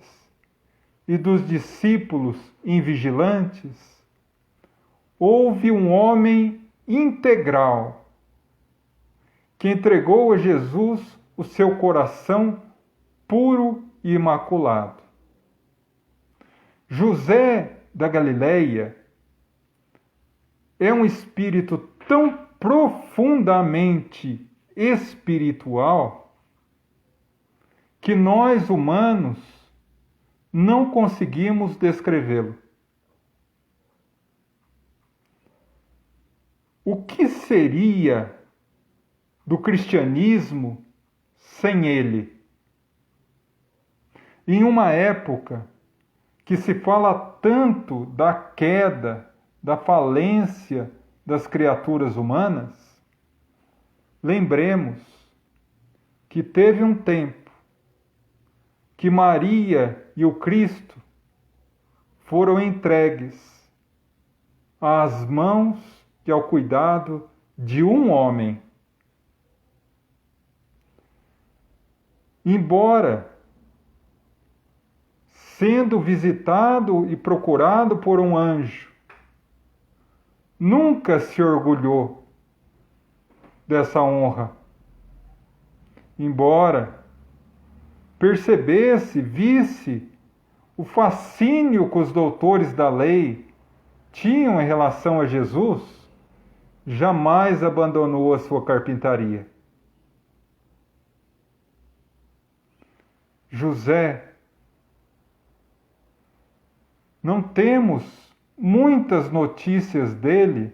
A: e dos discípulos invigilantes, houve um homem integral que entregou a Jesus o seu coração puro e imaculado. José da Galileia é um espírito tão profundamente espiritual que nós humanos não conseguimos descrevê-lo. O que seria do cristianismo sem ele? Em uma época que se fala tanto da queda, da falência das criaturas humanas, lembremos que teve um tempo que Maria e o Cristo foram entregues às mãos e ao cuidado de um homem. Embora sendo visitado e procurado por um anjo, nunca se orgulhou dessa honra. Embora percebesse, visse o fascínio que os doutores da lei tinham em relação a Jesus, jamais abandonou a sua carpintaria. José, não temos muitas notícias dele,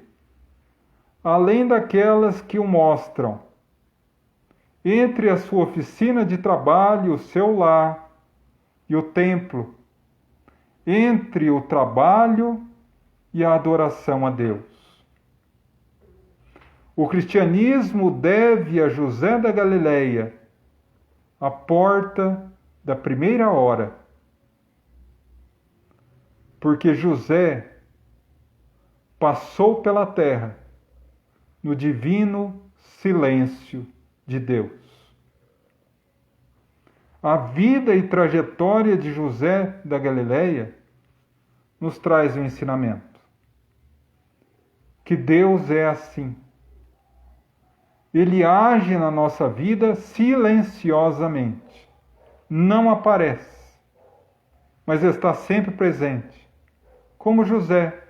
A: além daquelas que o mostram. Entre a sua oficina de trabalho, o seu lar e o templo, entre o trabalho e a adoração a Deus. O cristianismo deve a José da Galileia a porta da primeira hora, porque José passou pela terra no divino silêncio de Deus. A vida e trajetória de José da Galileia nos traz um ensinamento. Que Deus é assim. Ele age na nossa vida silenciosamente. Não aparece, mas está sempre presente. Como José.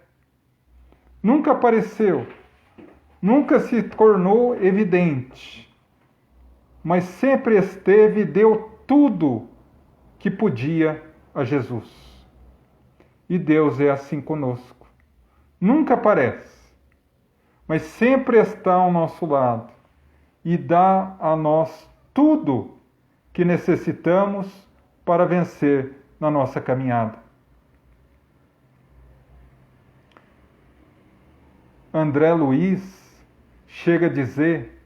A: Nunca apareceu, nunca se tornou evidente, mas sempre esteve e deu tudo que podia a Jesus. E Deus é assim conosco. Nunca aparece, mas sempre está ao nosso lado e dá a nós tudo que necessitamos para vencer na nossa caminhada. André Luiz chega a dizer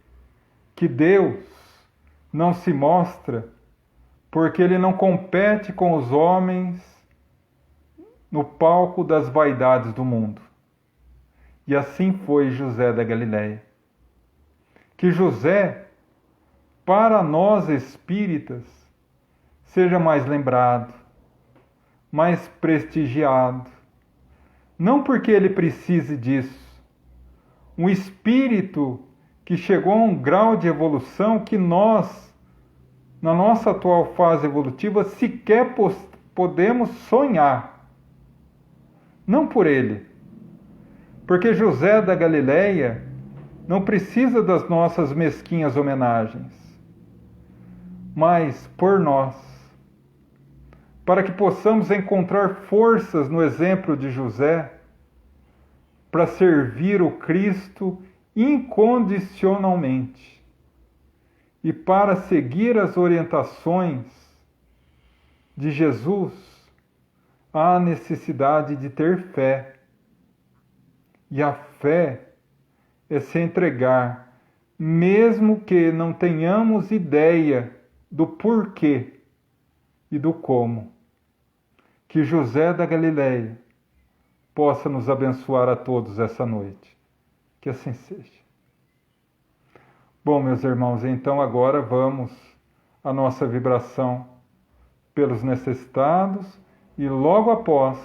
A: que Deus não se mostra porque ele não compete com os homens no palco das vaidades do mundo. E assim foi José da Galileia. Que José, para nós espíritas, seja mais lembrado, mais prestigiado. Não porque ele precise disso. Um espírito que chegou a um grau de evolução que nós, na nossa atual fase evolutiva, sequer podemos sonhar. Não por ele. Porque José da Galileia não precisa das nossas mesquinhas homenagens, mas por nós, para que possamos encontrar forças no exemplo de José para servir o Cristo incondicionalmente e para seguir as orientações de Jesus, há necessidade de ter fé. E a fé é se entregar, mesmo que não tenhamos ideia do porquê e do como. Que José da Galileia possa nos abençoar a todos essa noite. Que assim seja. Bom, meus irmãos, então agora vamos à nossa vibração pelos necessitados e logo após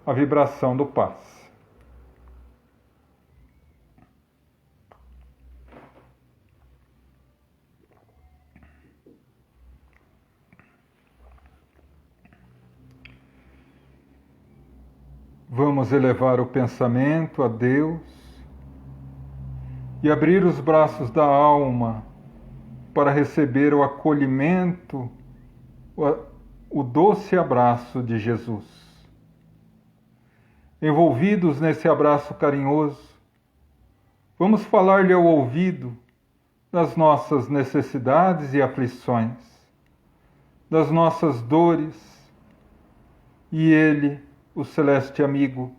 A: a vibração do passe. Vamos elevar o pensamento a Deus e abrir os braços da alma para receber o acolhimento, o doce abraço de Jesus. Envolvidos nesse abraço carinhoso, vamos falar-lhe ao ouvido das nossas necessidades e aflições, das nossas dores, e Ele, o celeste amigo,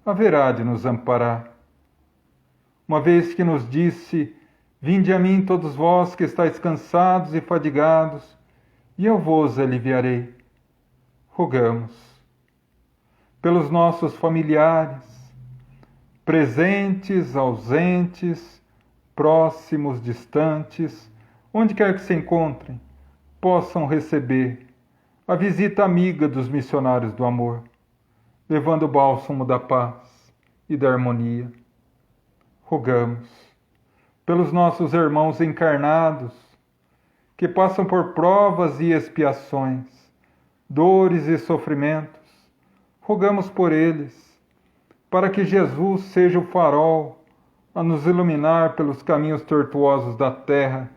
A: haverá de nos amparar. Uma vez que nos disse: vinde a mim todos vós que estáis cansados e fadigados, e eu vos aliviarei. Rogamos pelos nossos familiares, presentes, ausentes, próximos, distantes, onde quer que se encontrem, possam receber a visita amiga dos missionários do amor, levando o bálsamo da paz e da harmonia. Rogamos pelos nossos irmãos encarnados, que passam por provas e expiações, dores e sofrimentos. Rogamos por eles, para que Jesus seja o farol a nos iluminar pelos caminhos tortuosos da terra,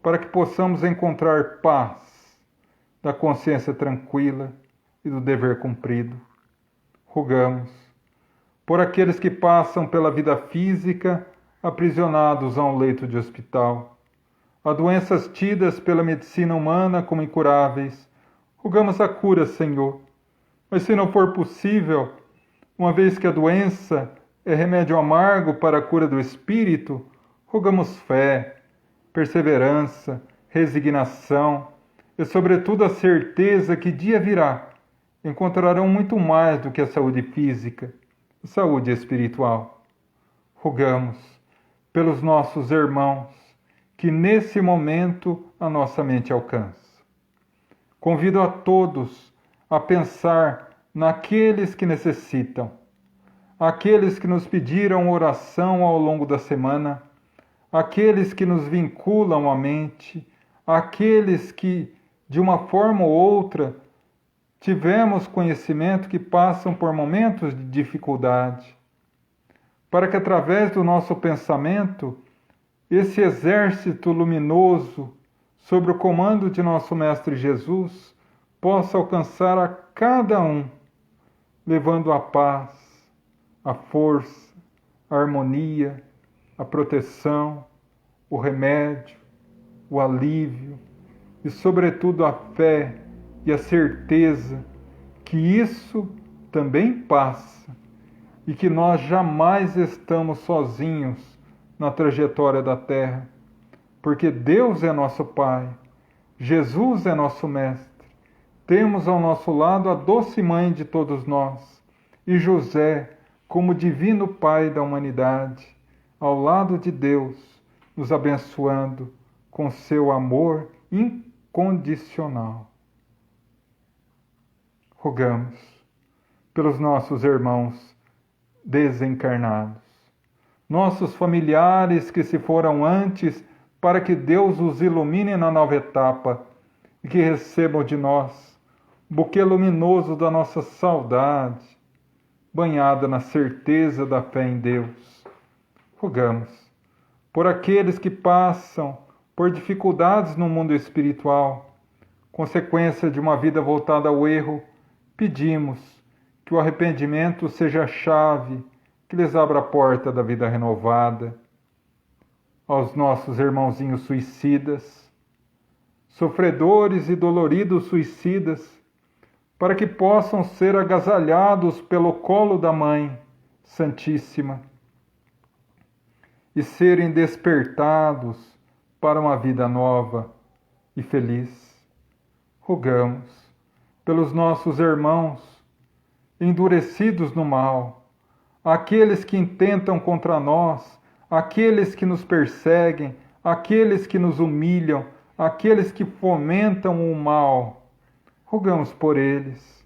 A: para que possamos encontrar paz, da consciência tranquila e do dever cumprido. Rogamos por aqueles que passam pela vida física aprisionados a um leito de hospital, a doenças tidas pela medicina humana como incuráveis. Rogamos a cura, Senhor. Mas se não for possível, uma vez que a doença é remédio amargo para a cura do espírito, rogamos fé, perseverança, resignação e, sobretudo, a certeza que dia virá encontrarão muito mais do que a saúde física, a saúde espiritual. Rogamos pelos nossos irmãos que nesse momento a nossa mente alcança. Convido a todos a pensar naqueles que necessitam, aqueles que nos pediram oração ao longo da semana, aqueles que nos vinculam à mente, aqueles que, de uma forma ou outra, tivemos conhecimento que passam por momentos de dificuldade, para que através do nosso pensamento, esse exército luminoso, sob o comando de nosso Mestre Jesus, possa alcançar a cada um, levando a paz, a força, a harmonia, a proteção, o remédio, o alívio e, sobretudo, a fé e a certeza que isso também passa e que nós jamais estamos sozinhos na trajetória da terra, porque Deus é nosso Pai, Jesus é nosso Mestre, temos ao nosso lado a doce mãe de todos nós e José como divino Pai da humanidade, ao lado de Deus, nos abençoando com seu amor incondicional. Rogamos pelos nossos irmãos desencarnados, nossos familiares que se foram antes, para que Deus os ilumine na nova etapa e que recebam de nós o buquê luminoso da nossa saudade, banhada na certeza da fé em Deus. Rogamos por aqueles que passam por dificuldades no mundo espiritual, consequência de uma vida voltada ao erro. Pedimos que o arrependimento seja a chave que lhes abra a porta da vida renovada. Aos nossos irmãozinhos suicidas, sofredores e doloridos suicidas, para que possam ser agasalhados pelo colo da Mãe Santíssima e serem despertados para uma vida nova e feliz. Rogamos pelos nossos irmãos endurecidos no mal, aqueles que intentam contra nós, aqueles que nos perseguem, aqueles que nos humilham, aqueles que fomentam o mal. Rogamos por eles.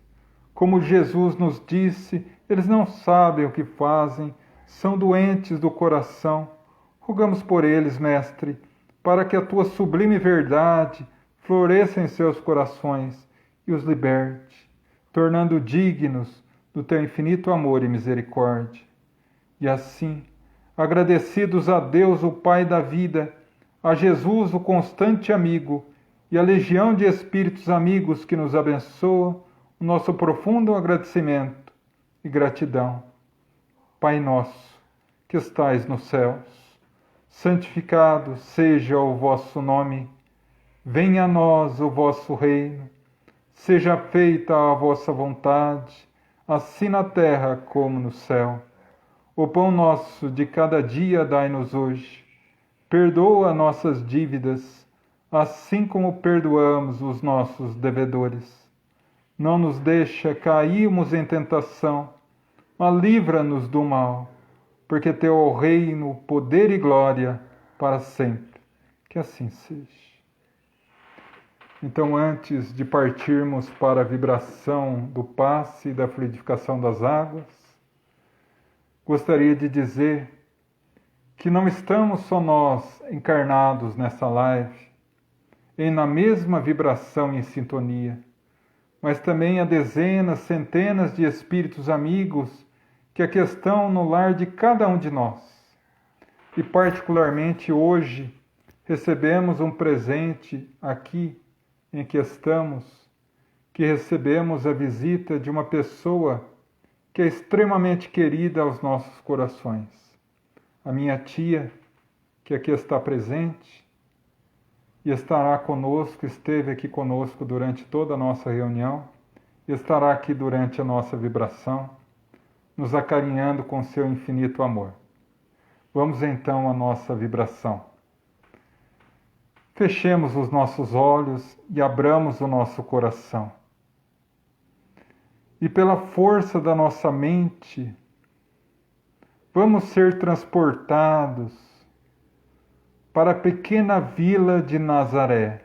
A: Como Jesus nos disse, eles não sabem o que fazem, são doentes do coração. Rogamos por eles, Mestre, para que a tua sublime verdade floresça em seus corações e os liberte, tornando dignos do teu infinito amor e misericórdia. E assim, agradecidos a Deus, o Pai da vida, a Jesus, o constante amigo, e a legião de espíritos amigos que nos abençoa, o nosso profundo agradecimento e gratidão. Pai nosso, que estais nos céus, santificado seja o vosso nome, venha a nós o vosso reino, seja feita a vossa vontade, assim na terra como no céu. O pão nosso de cada dia dai-nos hoje. Perdoa nossas dívidas, assim como perdoamos os nossos devedores. Não nos deixa cairmos em tentação, mas livra-nos do mal, porque teu é o reino, poder e glória para sempre. Que assim seja. Então, antes de partirmos para a vibração do passe e da fluidificação das águas, gostaria de dizer que não estamos só nós encarnados nessa live, na mesma vibração e em sintonia, mas também há dezenas, centenas de espíritos amigos que aqui estão no lar de cada um de nós. E particularmente hoje recebemos um presente aqui em que estamos, que recebemos a visita de uma pessoa que é extremamente querida aos nossos corações. A minha tia, que aqui está presente, e estará conosco, esteve aqui conosco durante toda a nossa reunião, e estará aqui durante a nossa vibração, nos acarinhando com seu infinito amor. Vamos então à nossa vibração. Fechemos os nossos olhos e abramos o nosso coração. E pela força da nossa mente, vamos ser transportados para a pequena vila de Nazaré.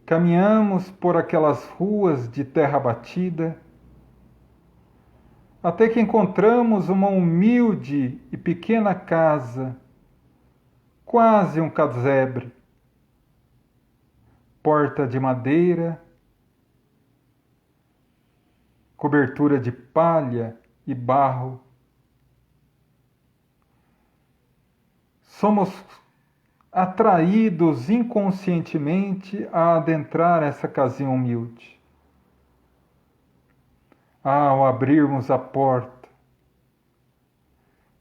A: Caminhamos por aquelas ruas de terra batida, até que encontramos uma humilde e pequena casa, quase um casebre, porta de madeira, cobertura de palha e barro. Somos atraídos inconscientemente a adentrar essa casinha humilde. Ao abrirmos a porta,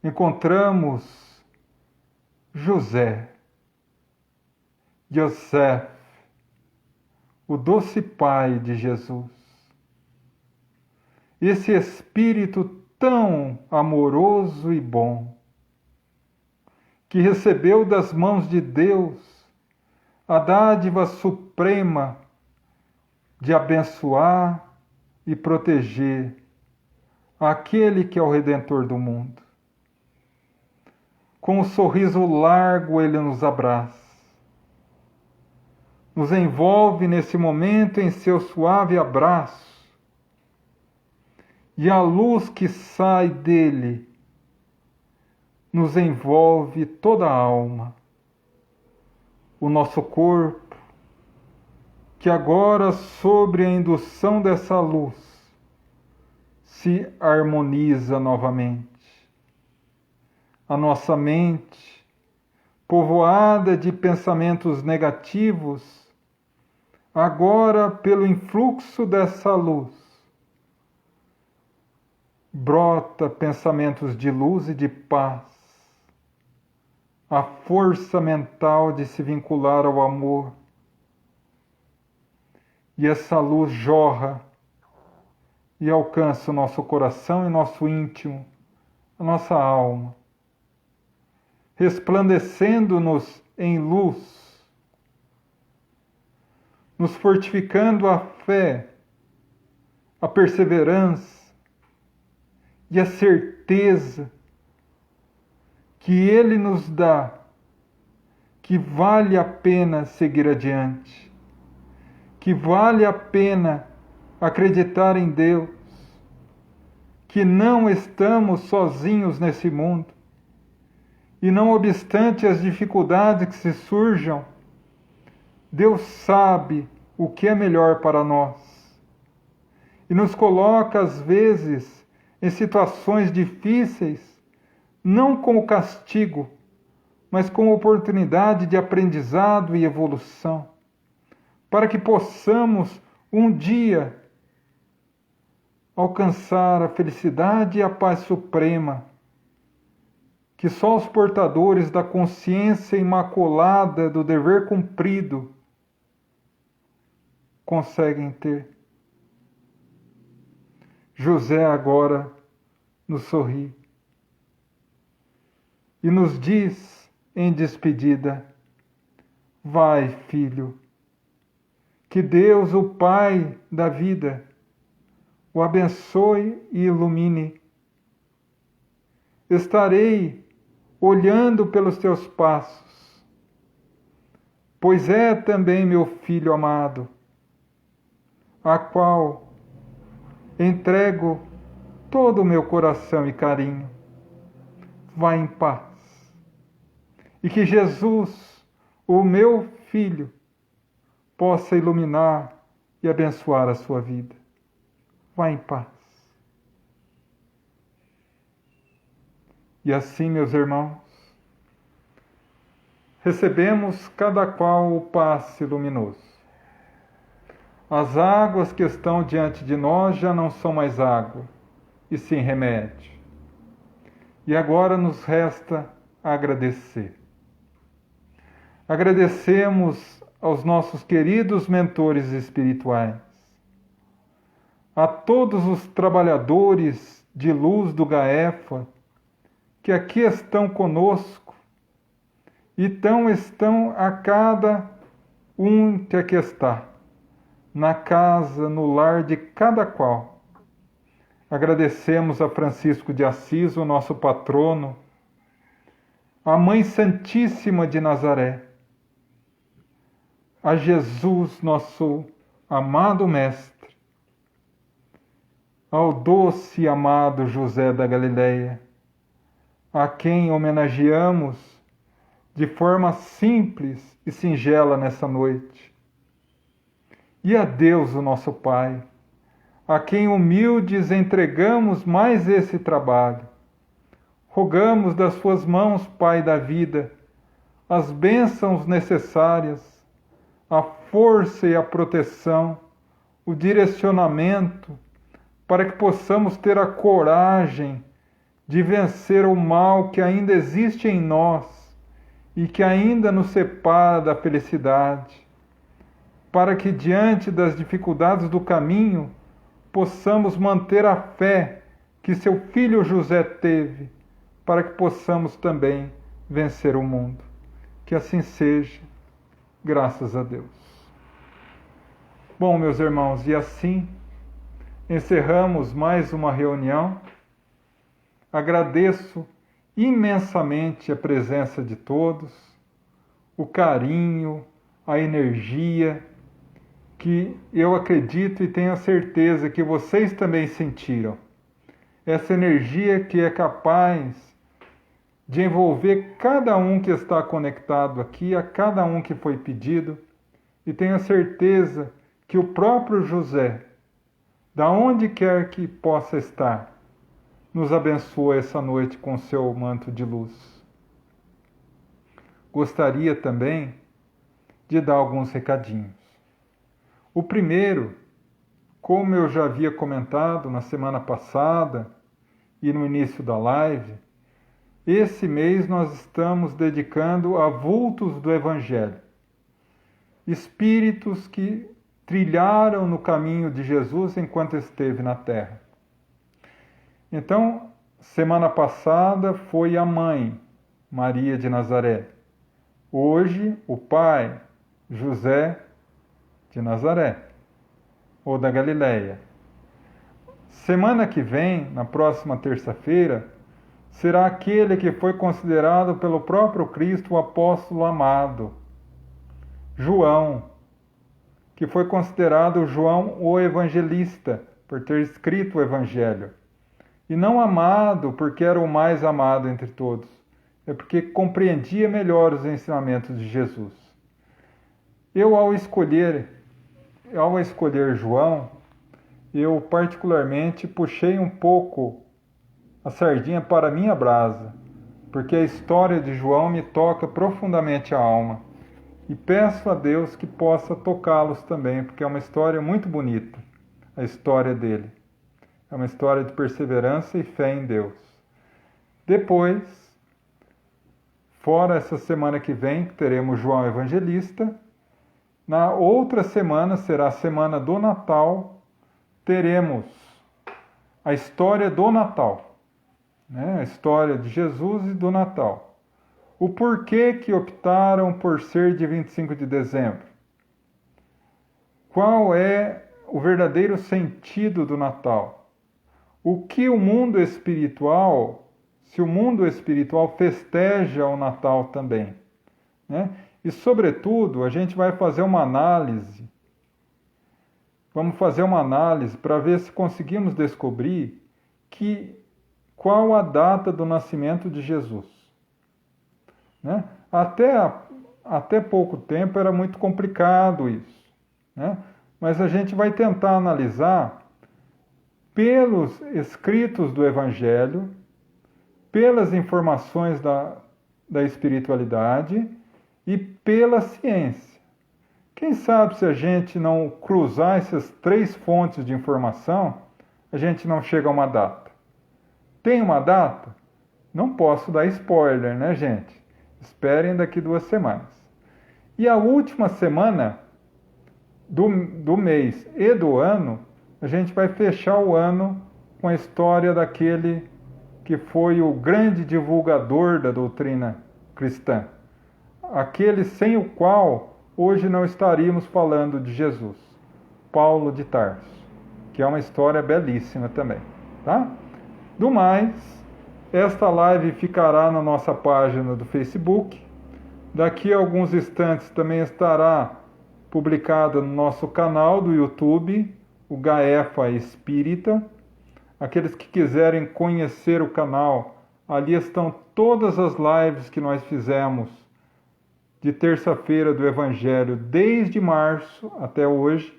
A: encontramos José, Yosef, o doce pai de Jesus. Esse espírito tão amoroso e bom, que recebeu das mãos de Deus a dádiva suprema de abençoar e proteger aquele que é o Redentor do mundo. Com um sorriso largo ele nos abraça, nos envolve nesse momento em seu suave abraço, e a luz que sai dele nos envolve toda a alma, o nosso corpo, que agora, sobre a indução dessa luz, se harmoniza novamente. A nossa mente, povoada de pensamentos negativos, agora, pelo influxo dessa luz, brota pensamentos de luz e de paz, a força mental de se vincular ao amor. E essa luz jorra e alcança o nosso coração e nosso íntimo, a nossa alma, resplandecendo-nos em luz, nos fortificando a fé, a perseverança e a certeza que Ele nos dá, que vale a pena seguir adiante, que vale a pena acreditar em Deus, que não estamos sozinhos nesse mundo, e não obstante as dificuldades que se surjam, Deus sabe o que é melhor para nós, e nos coloca às vezes em situações difíceis, não como castigo, mas como oportunidade de aprendizado e evolução, para que possamos um dia alcançar a felicidade e a paz suprema, que só os portadores da consciência imaculada do dever cumprido conseguem ter. José agora nos sorri e nos diz, em despedida. Vai, filho. Que Deus, o Pai da vida, o abençoe e ilumine. Estarei olhando pelos teus passos, pois é também meu filho amado, a qual entrego todo o meu coração e carinho. Vá em paz. E que Jesus, o meu filho, possa iluminar e abençoar a sua vida. Vá em paz. E assim, meus irmãos, recebemos cada qual o passe luminoso. As águas que estão diante de nós já não são mais água, e sim remédio. E agora nos resta agradecer. Agradecemos aos nossos queridos mentores espirituais, a todos os trabalhadores de luz do GAEFA que aqui estão conosco e estão a cada um que aqui está, na casa, no lar de cada qual. Agradecemos a Francisco de Assis, o nosso patrono, a Mãe Santíssima de Nazaré, a Jesus, nosso amado Mestre, ao doce e amado José da Galileia, a quem homenageamos de forma simples e singela nessa noite, e a Deus, o nosso Pai, a quem humildes entregamos mais esse trabalho. Rogamos das suas mãos, Pai da vida, as bênçãos necessárias, a força e a proteção, o direcionamento, para que possamos ter a coragem de vencer o mal que ainda existe em nós e que ainda nos separa da felicidade, para que diante das dificuldades do caminho possamos manter a fé que seu filho José teve, para que possamos também vencer o mundo. Que assim seja, graças a Deus. Bom, meus irmãos, e assim encerramos mais uma reunião. Agradeço imensamente a presença de todos, o carinho, a energia, que eu acredito e tenho a certeza que vocês também sentiram. Essa energia que é capaz de envolver cada um que está conectado aqui, a cada um que foi pedido, e tenho a certeza que o próprio José, da onde quer que possa estar, nos abençoa essa noite com seu manto de luz. Gostaria também de dar alguns recadinhos. O primeiro, como eu já havia comentado na semana passada e no início da live, esse mês nós estamos dedicando a vultos do Evangelho. Espíritos que trilharam no caminho de Jesus enquanto esteve na Terra. Então, semana passada foi a mãe, Maria de Nazaré. Hoje, o pai, José de Nazaré, ou da Galileia. Semana que vem, na próxima terça-feira, será aquele que foi considerado pelo próprio Cristo o apóstolo amado, João, que foi considerado João o evangelista, por ter escrito o Evangelho. E não amado porque era o mais amado entre todos, é porque compreendia melhor os ensinamentos de Jesus. Eu, ao escolher João, eu particularmente puxei um pouco a sardinha para a minha brasa, porque a história de João me toca profundamente a alma. E peço a Deus que possa tocá-los também, porque é uma história muito bonita, a história dele. É uma história de perseverança e fé em Deus. Depois, fora essa semana que vem, teremos João Evangelista. Na outra semana, será a semana do Natal, teremos a história do Natal, né? A história de Jesus e do Natal. O porquê que optaram por ser de 25 de dezembro? Qual é o verdadeiro sentido do Natal? O que o mundo espiritual, se o mundo espiritual festeja o Natal também, né? E, sobretudo, a gente vai fazer uma análise, vamos fazer uma análise para ver se conseguimos descobrir qual a data do nascimento de Jesus, né? Até pouco tempo era muito complicado isso, né? Mas a gente vai tentar analisar pelos escritos do Evangelho, pelas informações da espiritualidade e pela ciência. Quem sabe se a gente não cruzar essas três fontes de informação, a gente não chega a uma data. Tem uma data? Não posso dar spoiler, né, gente? Esperem daqui 2 semanas. E a última semana do mês e do ano, a gente vai fechar o ano com a história daquele que foi o grande divulgador da doutrina cristã. Aquele sem o qual hoje não estaríamos falando de Jesus, Paulo de Tarso, que é uma história belíssima também, tá? Do mais, esta live ficará na nossa página do Facebook. Daqui a alguns instantes também estará publicada no nosso canal do YouTube, o Gaefa Espírita. Aqueles que quiserem conhecer o canal, ali estão todas as lives que nós fizemos de terça-feira do Evangelho desde março até hoje,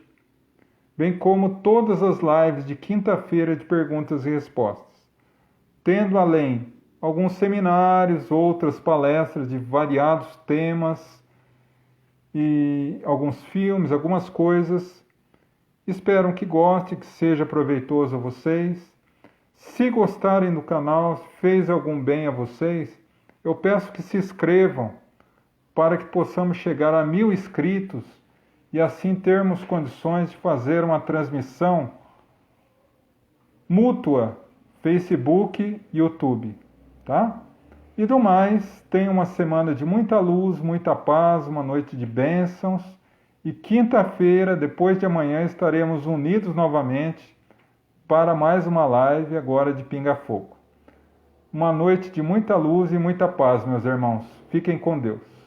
A: bem como todas as lives de quinta-feira de perguntas e respostas, tendo além alguns seminários, outras palestras de variados temas e alguns filmes, algumas coisas. Espero que gostem, que seja proveitoso a vocês. Se gostarem do canal, fez algum bem a vocês, eu peço que se inscrevam para que possamos chegar a 1000 inscritos e assim termos condições de fazer uma transmissão mútua, Facebook e YouTube, tá? E do mais, tenha uma semana de muita luz, muita paz, uma noite de bênçãos. E quinta-feira, depois de amanhã, estaremos unidos novamente para mais uma live agora de Pinga Fogo. Uma noite de muita luz e muita paz, meus irmãos. Fiquem com Deus.